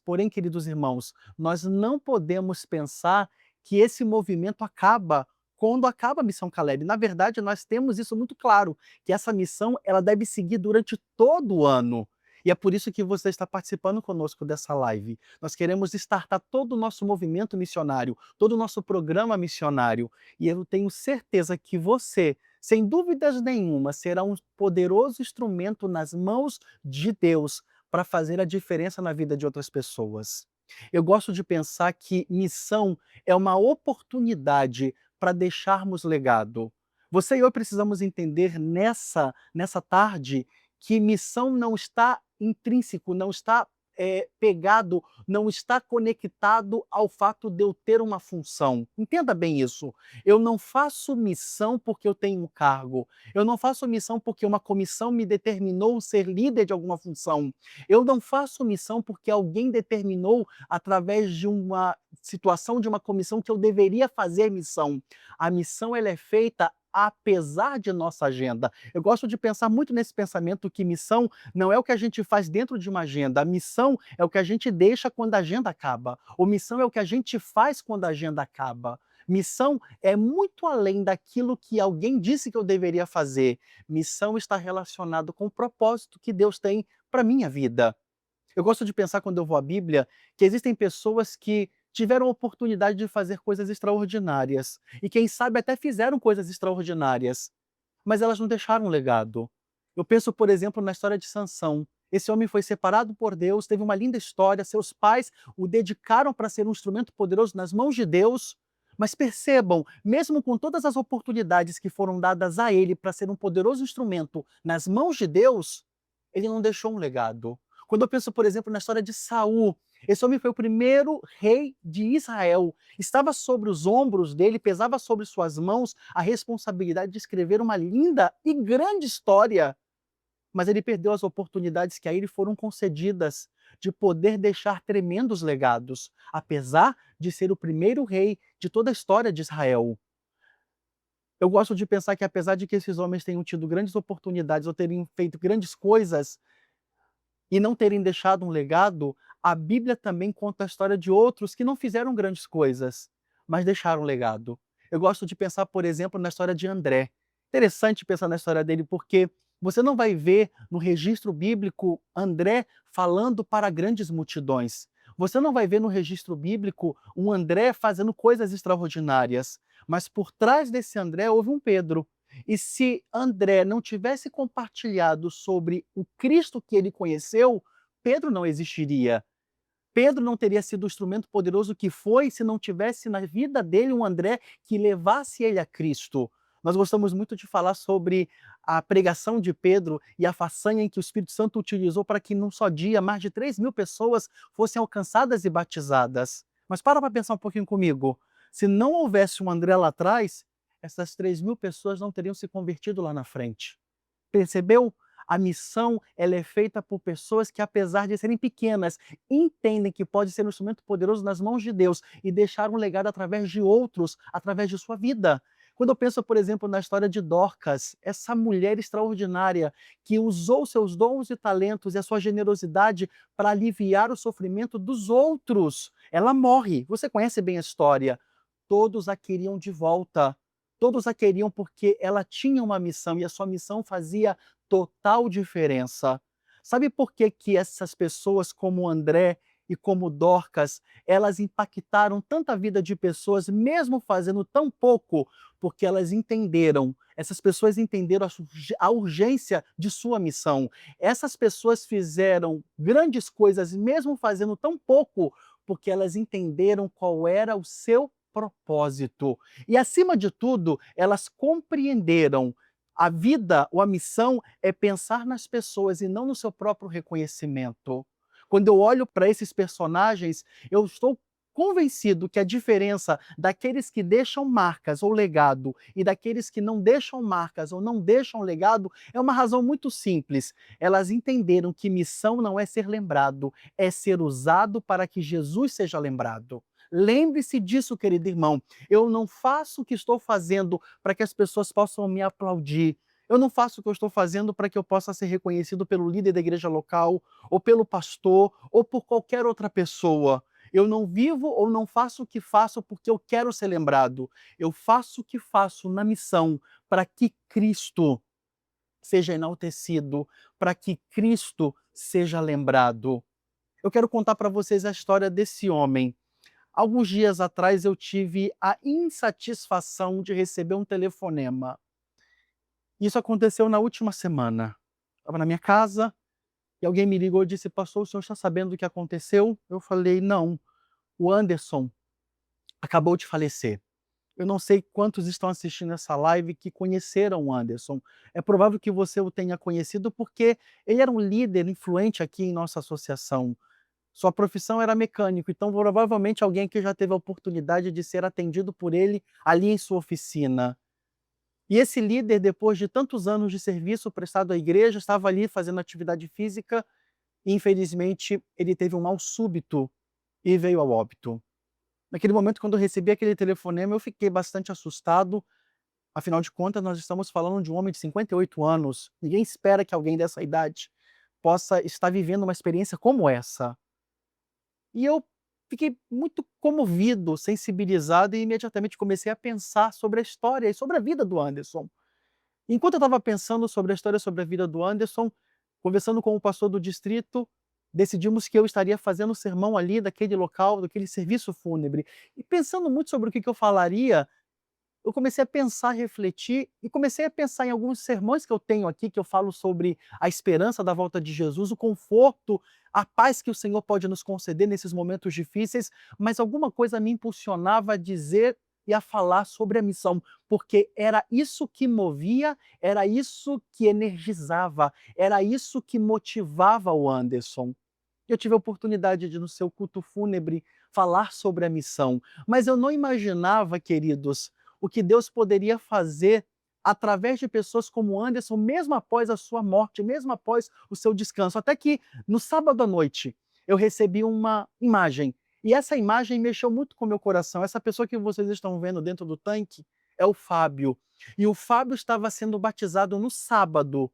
irmãos, nós não podemos pensar que esse movimento acaba quando acaba a missão Caleb. Na verdade, nós temos isso muito claro, que essa missão ela deve seguir durante todo o ano. E é por isso que você está participando conosco dessa live. Nós queremos startar todo o nosso movimento missionário, todo o nosso programa missionário. E eu tenho certeza que você, sem dúvidas nenhuma, será um poderoso instrumento nas mãos de Deus para fazer a diferença na vida de outras pessoas. Eu gosto de pensar que missão é uma oportunidade para deixarmos legado. Você e eu precisamos entender nessa tarde que missão não está intrínseco, não está pegado, não está conectado ao fato de eu ter uma função. Entenda bem isso. Eu não faço missão porque eu tenho um cargo. Eu não faço missão porque uma comissão me determinou ser líder de alguma função. Eu não faço missão porque alguém determinou, através de uma situação de uma comissão, que eu deveria fazer missão. A missão ela é feita apesar de nossa agenda. Eu gosto de pensar muito nesse pensamento que missão não é o que a gente faz dentro de uma agenda. A missão é o que a gente deixa quando a agenda acaba. Ou missão é o que a gente faz quando a agenda acaba. Missão é muito além daquilo que alguém disse que eu deveria fazer. Missão está relacionado com o propósito que Deus tem para minha vida. Eu gosto de pensar, quando eu vou à Bíblia, que existem pessoas que tiveram a oportunidade de fazer coisas extraordinárias. E quem sabe até fizeram coisas extraordinárias, mas elas não deixaram um legado. Eu penso, por exemplo, na história de Sansão. Esse homem foi separado por Deus, teve uma linda história, seus pais o dedicaram para ser um instrumento poderoso nas mãos de Deus. Mas percebam, mesmo com todas as oportunidades que foram dadas a ele para ser um poderoso instrumento nas mãos de Deus, ele não deixou um legado. Quando eu penso, por exemplo, na história de Saul, esse homem foi o primeiro rei de Israel. Estava sobre os ombros dele, pesava sobre suas mãos a responsabilidade de escrever uma linda e grande história. Mas ele perdeu as oportunidades que a ele foram concedidas de poder deixar tremendos legados, apesar de ser o primeiro rei de toda a história de Israel. Eu gosto de pensar que, apesar de que esses homens tenham tido grandes oportunidades ou terem feito grandes coisas e não terem deixado um legado, a Bíblia também conta a história de outros que não fizeram grandes coisas, mas deixaram um legado. Eu gosto de pensar, por exemplo, na história de André. Interessante pensar na história dele, porque você não vai ver no registro bíblico André falando para grandes multidões. Você não vai ver no registro bíblico um André fazendo coisas extraordinárias. Mas por trás desse André houve um Pedro. E se André não tivesse compartilhado sobre o Cristo que ele conheceu, Pedro não existiria. Pedro não teria sido o instrumento poderoso que foi se não tivesse na vida dele um André que levasse ele a Cristo. Nós gostamos muito de falar sobre a pregação de Pedro e a façanha em que o Espírito Santo utilizou para que num só dia mais de 3.000 pessoas fossem alcançadas e batizadas. Mas para pensar um pouquinho comigo. Se não houvesse um André lá atrás, essas 3.000 pessoas não teriam se convertido lá na frente. Percebeu? A missão ela é feita por pessoas que, apesar de serem pequenas, entendem que pode ser um instrumento poderoso nas mãos de Deus e deixar um legado através de outros, através de sua vida. Quando eu penso, por exemplo, na história de Dorcas, essa mulher extraordinária que usou seus dons e talentos e a sua generosidade para aliviar o sofrimento dos outros. Ela morre. Você conhece bem a história. Todos a queriam de volta. Todos a queriam porque ela tinha uma missão e a sua missão fazia total diferença. Sabe por que que essas pessoas como André e como Dorcas, elas impactaram tanta vida de pessoas, mesmo fazendo tão pouco? Porque elas entenderam, essas pessoas entenderam a urgência de sua missão. Essas pessoas fizeram grandes coisas, mesmo fazendo tão pouco, porque elas entenderam qual era o seu propósito. E, acima de tudo, elas compreenderam a vida ou a missão é pensar nas pessoas e não no seu próprio reconhecimento. Quando eu olho para esses personagens, eu estou convencido que a diferença daqueles que deixam marcas ou legado e daqueles que não deixam marcas ou não deixam legado é uma razão muito simples. Elas entenderam que missão não é ser lembrado, é ser usado para que Jesus seja lembrado. Lembre-se disso, querido irmão. Eu não faço o que estou fazendo para que as pessoas possam me aplaudir. Eu não faço o que eu estou fazendo para que eu possa ser reconhecido pelo líder da igreja local, ou pelo pastor, ou por qualquer outra pessoa. Eu não vivo ou não faço o que faço porque eu quero ser lembrado. Eu faço o que faço na missão para que Cristo seja enaltecido, para que Cristo seja lembrado. Eu quero contar para vocês a história desse homem. Alguns dias atrás eu tive a insatisfação de receber um telefonema. Isso aconteceu na última semana. Estava na minha casa e alguém me ligou e disse: pastor, o senhor está sabendo do que aconteceu? Eu falei: não, o Anderson acabou de falecer. Eu não sei quantos estão assistindo essa live que conheceram o Anderson. É provável que você o tenha conhecido porque ele era um líder influente aqui em nossa associação. Sua profissão era mecânico, então provavelmente alguém que já teve a oportunidade de ser atendido por ele ali em sua oficina. E esse líder, depois de tantos anos de serviço prestado à igreja, estava ali fazendo atividade física e, infelizmente, ele teve um mal súbito e veio ao óbito. Naquele momento, quando eu recebi aquele telefonema, eu fiquei bastante assustado. Afinal de contas, nós estamos falando de um homem de 58 anos. Ninguém espera que alguém dessa idade possa estar vivendo uma experiência como essa. E eu fiquei muito comovido, sensibilizado e imediatamente comecei a pensar sobre a história e sobre a vida do Anderson. Enquanto eu estava pensando sobre a história, sobre a vida do Anderson, conversando com o pastor do distrito, decidimos que eu estaria fazendo o sermão ali daquele local, daquele serviço fúnebre. E pensando muito sobre o que eu falaria, eu comecei a pensar, refletir e comecei a pensar em alguns sermões que eu tenho aqui, que eu falo sobre a esperança da volta de Jesus, o conforto, a paz que o Senhor pode nos conceder nesses momentos difíceis, mas alguma coisa me impulsionava a dizer e a falar sobre a missão, porque era isso que movia, era isso que energizava, era isso que motivava o Anderson. Eu tive a oportunidade de, no seu culto fúnebre, falar sobre a missão, mas eu não imaginava, queridos, o que Deus poderia fazer através de pessoas como Anderson, mesmo após a sua morte, mesmo após o seu descanso. Até que, no sábado à noite, eu recebi uma imagem, e essa imagem mexeu muito com o meu coração. Essa pessoa que vocês estão vendo dentro do tanque é o Fábio, e o Fábio estava sendo batizado no sábado,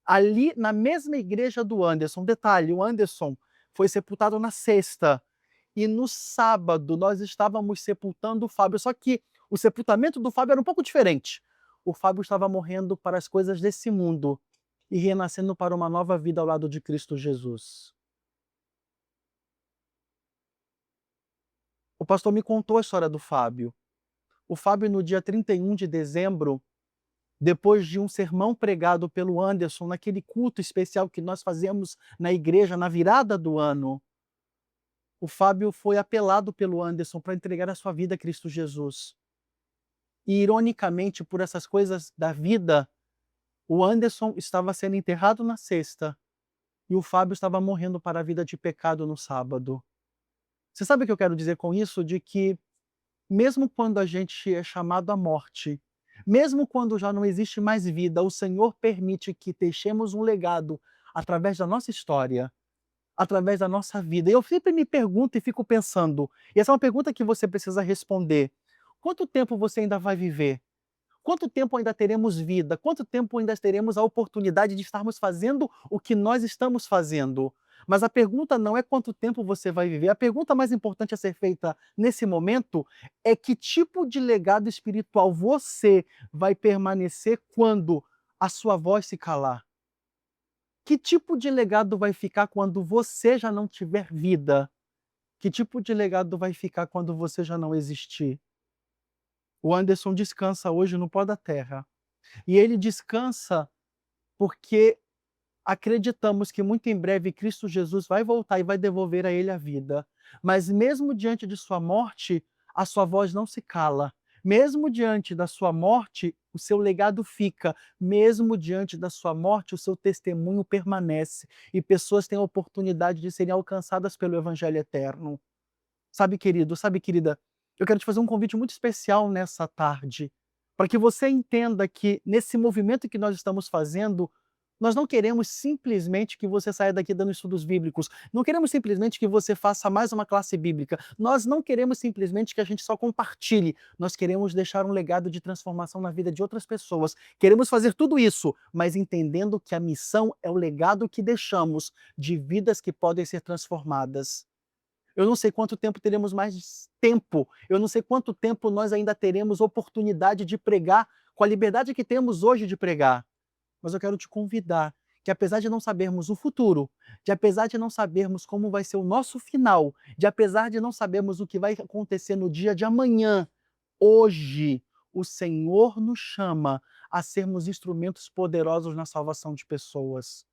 ali na mesma igreja do Anderson. Detalhe, o Anderson foi sepultado na sexta, e no sábado nós estávamos sepultando o Fábio, só que o sepultamento do Fábio era um pouco diferente. o Fábio estava morrendo para as coisas desse mundo e renascendo para uma nova vida ao lado de Cristo Jesus. O pastor me contou a história do Fábio. O Fábio, no dia 31 de dezembro, depois de um sermão pregado pelo Anderson, naquele culto especial que nós fazemos na igreja na virada do ano, o Fábio foi apelado pelo Anderson para entregar a sua vida a Cristo Jesus. E, ironicamente, por essas coisas da vida, o Anderson estava sendo enterrado na sexta e o Fábio estava morrendo para a vida de pecado no sábado. Você sabe o que eu quero dizer com isso? De que, mesmo quando a gente é chamado à morte, mesmo quando já não existe mais vida, o Senhor permite que deixemos um legado através da nossa história, através da nossa vida. E eu sempre me pergunto e fico pensando, e essa é uma pergunta que você precisa responder: quanto tempo você ainda vai viver? Quanto tempo ainda teremos vida? Quanto tempo ainda teremos a oportunidade de estarmos fazendo o que nós estamos fazendo? Mas a pergunta não é quanto tempo você vai viver. A pergunta mais importante a ser feita nesse momento é que tipo de legado espiritual você vai permanecer quando a sua voz se calar? Que tipo de legado vai ficar quando você já não tiver vida? Que tipo de legado vai ficar quando você já não existir? O Anderson descansa hoje no pó da terra. E ele descansa porque acreditamos que muito em breve Cristo Jesus vai voltar e vai devolver a ele a vida. Mas mesmo diante de sua morte, a sua voz não se cala. Mesmo diante da sua morte, o seu legado fica. Mesmo diante da sua morte, o seu testemunho permanece. E pessoas têm a oportunidade de serem alcançadas pelo Evangelho eterno. Sabe, querido, sabe, querida, eu quero te fazer um convite muito especial nessa tarde, para que você entenda que nesse movimento que nós estamos fazendo, nós não queremos simplesmente que você saia daqui dando estudos bíblicos, não queremos simplesmente que você faça mais uma classe bíblica, nós não queremos simplesmente que a gente só compartilhe, nós queremos deixar um legado de transformação na vida de outras pessoas. Queremos fazer tudo isso, mas entendendo que a missão é o legado que deixamos de vidas que podem ser transformadas. Eu não sei quanto tempo teremos mais tempo, eu não sei quanto tempo nós ainda teremos oportunidade de pregar com a liberdade que temos hoje de pregar. Mas eu quero te convidar que, apesar de não sabermos o futuro, de apesar de não sabermos como vai ser o nosso final, de apesar de não sabermos o que vai acontecer no dia de amanhã, hoje o Senhor nos chama a sermos instrumentos poderosos na salvação de pessoas.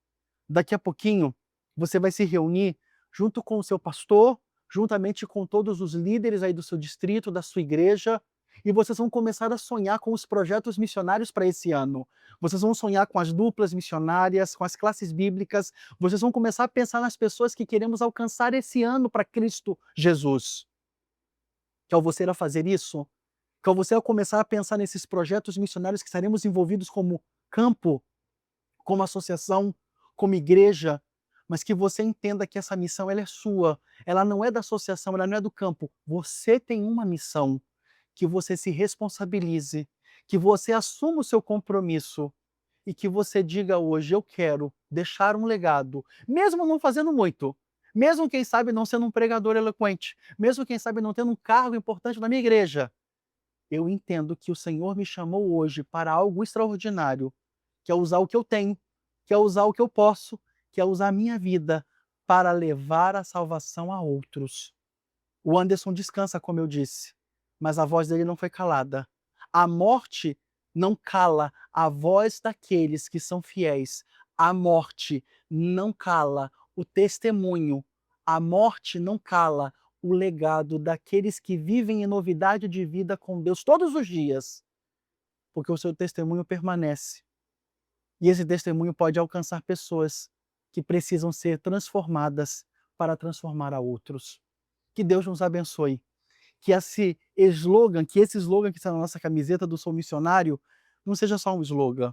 Daqui a pouquinho, você vai se reunir junto com o seu pastor, juntamente com todos os líderes aí do seu distrito, da sua igreja, e vocês vão começar a sonhar com os projetos missionários para esse ano. Vocês vão sonhar com as duplas missionárias, com as classes bíblicas, vocês vão começar a pensar nas pessoas que queremos alcançar esse ano para Cristo Jesus. Que ao você a fazer isso, que ao você a começar a pensar nesses projetos missionários que estaremos envolvidos como campo, como associação, como igreja, mas que você entenda que essa missão ela é sua, ela não é da associação, ela não é do campo. Você tem uma missão, que você se responsabilize, que você assuma o seu compromisso e que você diga hoje, eu quero deixar um legado, mesmo não fazendo muito, mesmo quem sabe não sendo um pregador eloquente, mesmo quem sabe não tendo um cargo importante na minha igreja. Eu entendo que o Senhor me chamou hoje para algo extraordinário, que é usar o que eu tenho, que é usar o que eu posso, que é usar a minha vida para levar a salvação a outros. O Anderson descansa, como eu disse, mas a voz dele não foi calada. A morte não cala a voz daqueles que são fiéis. A morte não cala o testemunho. A morte não cala o legado daqueles que vivem em novidade de vida com Deus todos os dias, porque o seu testemunho permanece. E esse testemunho pode alcançar pessoas que precisam ser transformadas para transformar a outros. Que Deus nos abençoe. Que esse slogan que está na nossa camiseta do Sou Missionário, não seja só um slogan,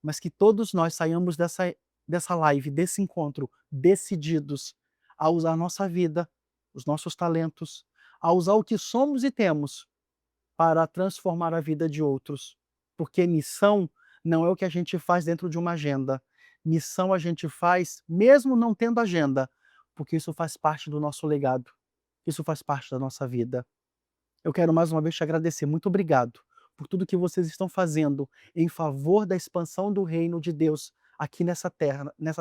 mas que todos nós saiamos dessa live, desse encontro, decididos a usar a nossa vida, os nossos talentos, a usar o que somos e temos para transformar a vida de outros. Porque missão não é o que a gente faz dentro de uma agenda. Missão a gente faz mesmo não tendo agenda, porque isso faz parte do nosso legado. Isso faz parte da nossa vida. Eu quero mais uma vez te agradecer. Muito obrigado por tudo que vocês estão fazendo em favor da expansão do reino de Deus aqui nessa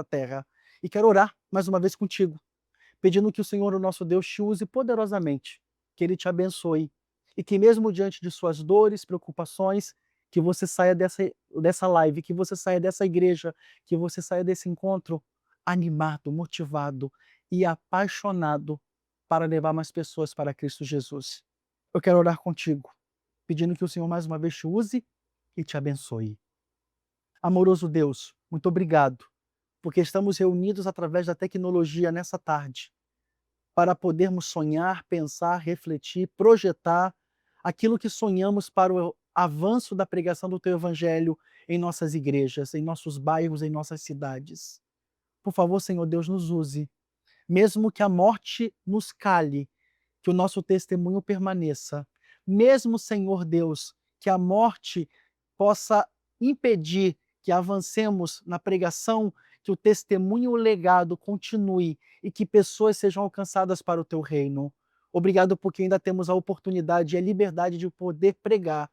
terra. E quero orar mais uma vez contigo, pedindo que o Senhor, o nosso Deus, te use poderosamente, que Ele te abençoe e que mesmo diante de suas dores, preocupações, que você saia dessa live, que você saia dessa igreja, que você saia desse encontro animado, motivado e apaixonado para levar mais pessoas para Cristo Jesus. Eu quero orar contigo, pedindo que o Senhor mais uma vez te use e te abençoe. Amoroso Deus, muito obrigado, porque estamos reunidos através da tecnologia nessa tarde, para podermos sonhar, pensar, refletir, projetar aquilo que sonhamos para o avanço da pregação do Teu Evangelho em nossas igrejas, em nossos bairros, em nossas cidades. Por favor, Senhor Deus, nos use, mesmo que a morte nos cale, que o nosso testemunho permaneça. Mesmo, Senhor Deus, que a morte possa impedir que avancemos na pregação, que o testemunho e o legado continue e que pessoas sejam alcançadas para o Teu reino. Obrigado porque ainda temos a oportunidade e a liberdade de poder pregar.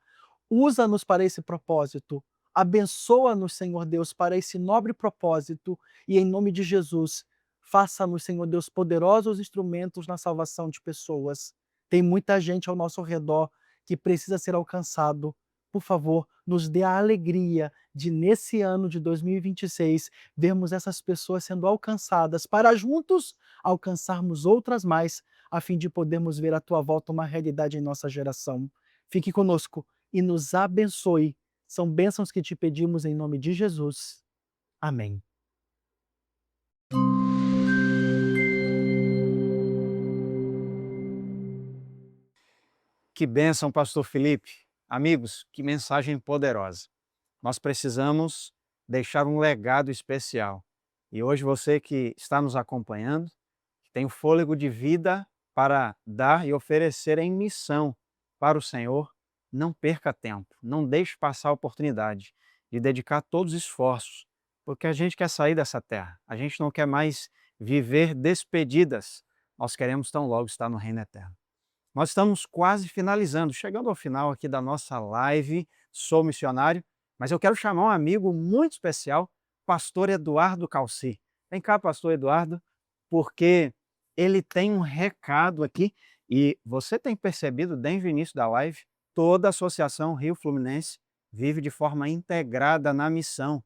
Usa-nos para esse propósito. Abençoa-nos, Senhor Deus, para esse nobre propósito e em nome de Jesus, faça-nos, Senhor Deus, poderosos instrumentos na salvação de pessoas. Tem muita gente ao nosso redor que precisa ser alcançado. Por favor, nos dê a alegria de, nesse ano de 2026, vermos essas pessoas sendo alcançadas, para juntos alcançarmos outras mais, a fim de podermos ver a Tua volta uma realidade em nossa geração. Fique conosco e nos abençoe. São bênçãos que te pedimos em nome de Jesus. Amém.
Que bênção, pastor Felipe. Amigos, que mensagem poderosa. Nós precisamos deixar um legado especial. E hoje você que está nos acompanhando, que tem o fôlego de vida para dar e oferecer em missão para o Senhor, não perca tempo, não deixe passar a oportunidade de dedicar todos os esforços, porque a gente quer sair dessa terra, a gente não quer mais viver despedidas, nós queremos tão logo estar no reino eterno. Nós estamos quase finalizando, chegando ao final aqui da nossa live Sou Missionário, mas eu quero chamar um amigo muito especial, pastor Eduardo Calci. Vem cá, pastor Eduardo, porque ele tem um recado aqui e você tem percebido desde o início da live, toda a Associação Rio Fluminense vive de forma integrada na missão.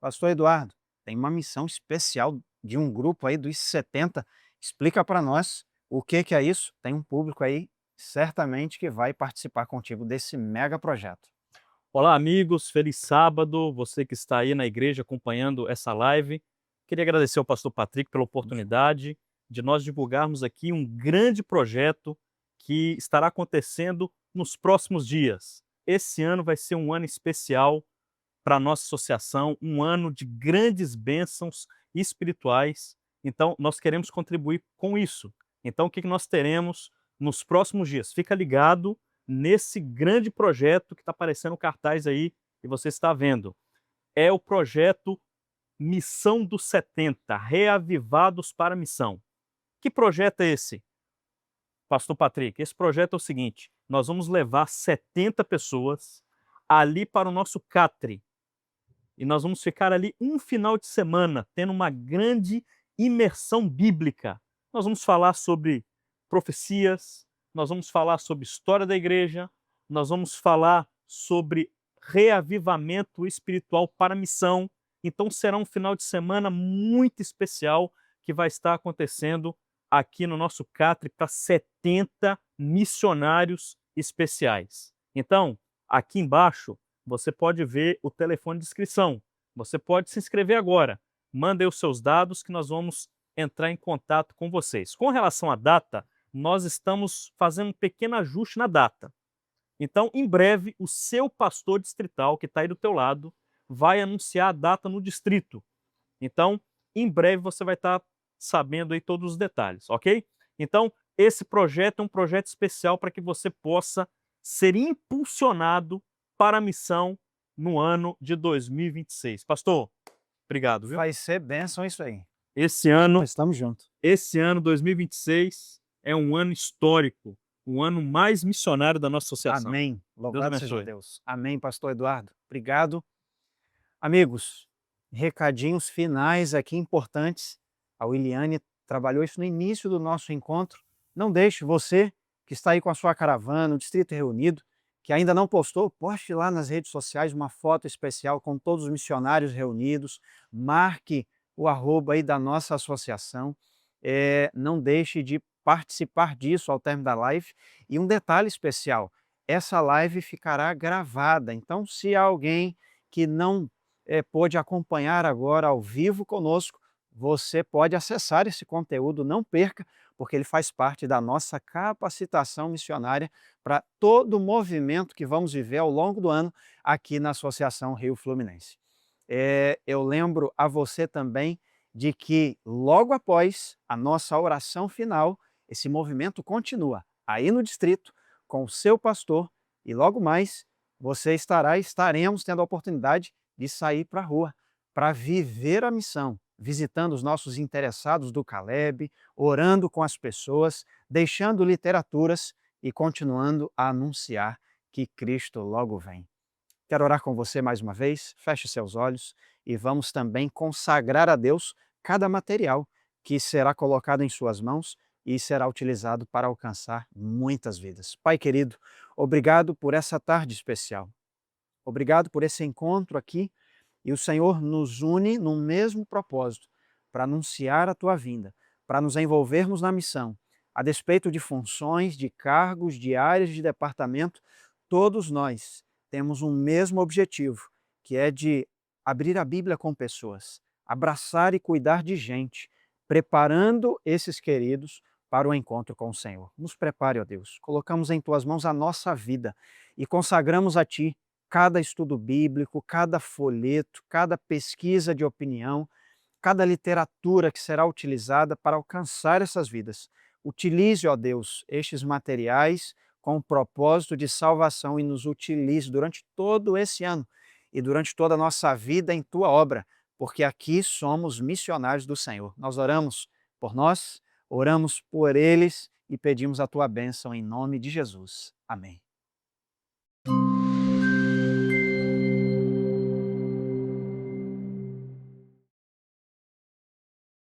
Pastor Eduardo, tem uma missão especial de um grupo aí dos 70. Explica para nós o que é isso. Tem um público aí, certamente, que vai participar contigo desse mega projeto.
Olá, amigos. Feliz sábado. Você que está aí na igreja acompanhando essa live. Queria agradecer ao pastor Patrick pela oportunidade de nós divulgarmos aqui um grande projeto que estará acontecendo nos próximos dias. Esse ano vai ser um ano especial para a nossa associação, um ano de grandes bênçãos espirituais. Então, nós queremos contribuir com isso. Então, o que nós teremos nos próximos dias? Fica ligado nesse grande projeto que está aparecendo no cartaz aí e você está vendo. É o projeto Missão dos 70, Reavivados para a Missão. Que projeto é esse, pastor Patrick? Esse projeto é o seguinte: nós vamos levar 70 pessoas ali para o nosso catre. E nós vamos ficar ali um final de semana, tendo uma grande imersão bíblica. Nós vamos falar sobre profecias, nós vamos falar sobre história da igreja, nós vamos falar sobre reavivamento espiritual para a missão. Então será um final de semana muito especial que vai estar acontecendo aqui no nosso catre para 70 missionários especiais. Então, aqui embaixo, você pode ver o telefone de inscrição. Você pode se inscrever agora. Manda aí os seus dados que nós vamos entrar em contato com vocês. Com relação à data, nós estamos fazendo um pequeno ajuste na data. Então, em breve, o seu pastor distrital, que está aí do teu lado, vai anunciar a data no distrito. Então, em breve, você vai estar sabendo aí todos os detalhes, ok? Então, esse projeto é um projeto especial para que você possa ser impulsionado para a missão no ano de 2026. Pastor, obrigado, viu?
Vai ser bênção isso aí.
Esse ano,
Estamos juntos.
esse ano 2026 é um ano histórico, um ano mais missionário da nossa associação.
Amém. Louvado seja
abençoe.
Deus. Amém, pastor Eduardo. Obrigado. Amigos, recadinhos finais aqui importantes. A Williane trabalhou isso no início do nosso encontro. Não deixe você que está aí com a sua caravana, o Distrito Reunido, que ainda não postou, poste lá nas redes sociais uma foto especial com todos os missionários reunidos, marque o arroba aí da nossa associação, não deixe de participar disso ao término da live. E um detalhe especial, essa live ficará gravada, então se alguém que não pôde acompanhar agora ao vivo conosco, você pode acessar esse conteúdo, não perca, porque ele faz parte da nossa capacitação missionária para todo o movimento que vamos viver ao longo do ano aqui na Associação Rio Fluminense. Eu lembro a você também de que logo após a nossa oração final, esse movimento continua aí no distrito com o seu pastor e logo mais estaremos tendo a oportunidade de sair para a rua para viver a missão, visitando os nossos interessados do Caleb, orando com as pessoas, deixando literaturas e continuando a anunciar que Cristo logo vem. Quero orar com você mais uma vez, feche seus olhos e vamos também consagrar a Deus cada material que será colocado em suas mãos e será utilizado para alcançar muitas vidas. Pai querido, obrigado por essa tarde especial. Obrigado por esse encontro aqui e o Senhor nos une no mesmo propósito para anunciar a tua vinda, para nos envolvermos na missão. A despeito de funções, de cargos, de áreas de departamento, todos nós temos um mesmo objetivo, que é de abrir a Bíblia com pessoas, abraçar e cuidar de gente, preparando esses queridos para o encontro com o Senhor. Nos prepare, ó Deus. Colocamos em tuas mãos a nossa vida e consagramos a ti cada estudo bíblico, cada folheto, cada pesquisa de opinião, cada literatura que será utilizada para alcançar essas vidas. Utilize, ó Deus, estes materiais com o propósito de salvação e nos utilize durante todo esse ano e durante toda a nossa vida em tua obra, porque aqui somos missionários do Senhor. Nós oramos por nós, oramos por eles e pedimos a tua bênção em nome de Jesus. Amém.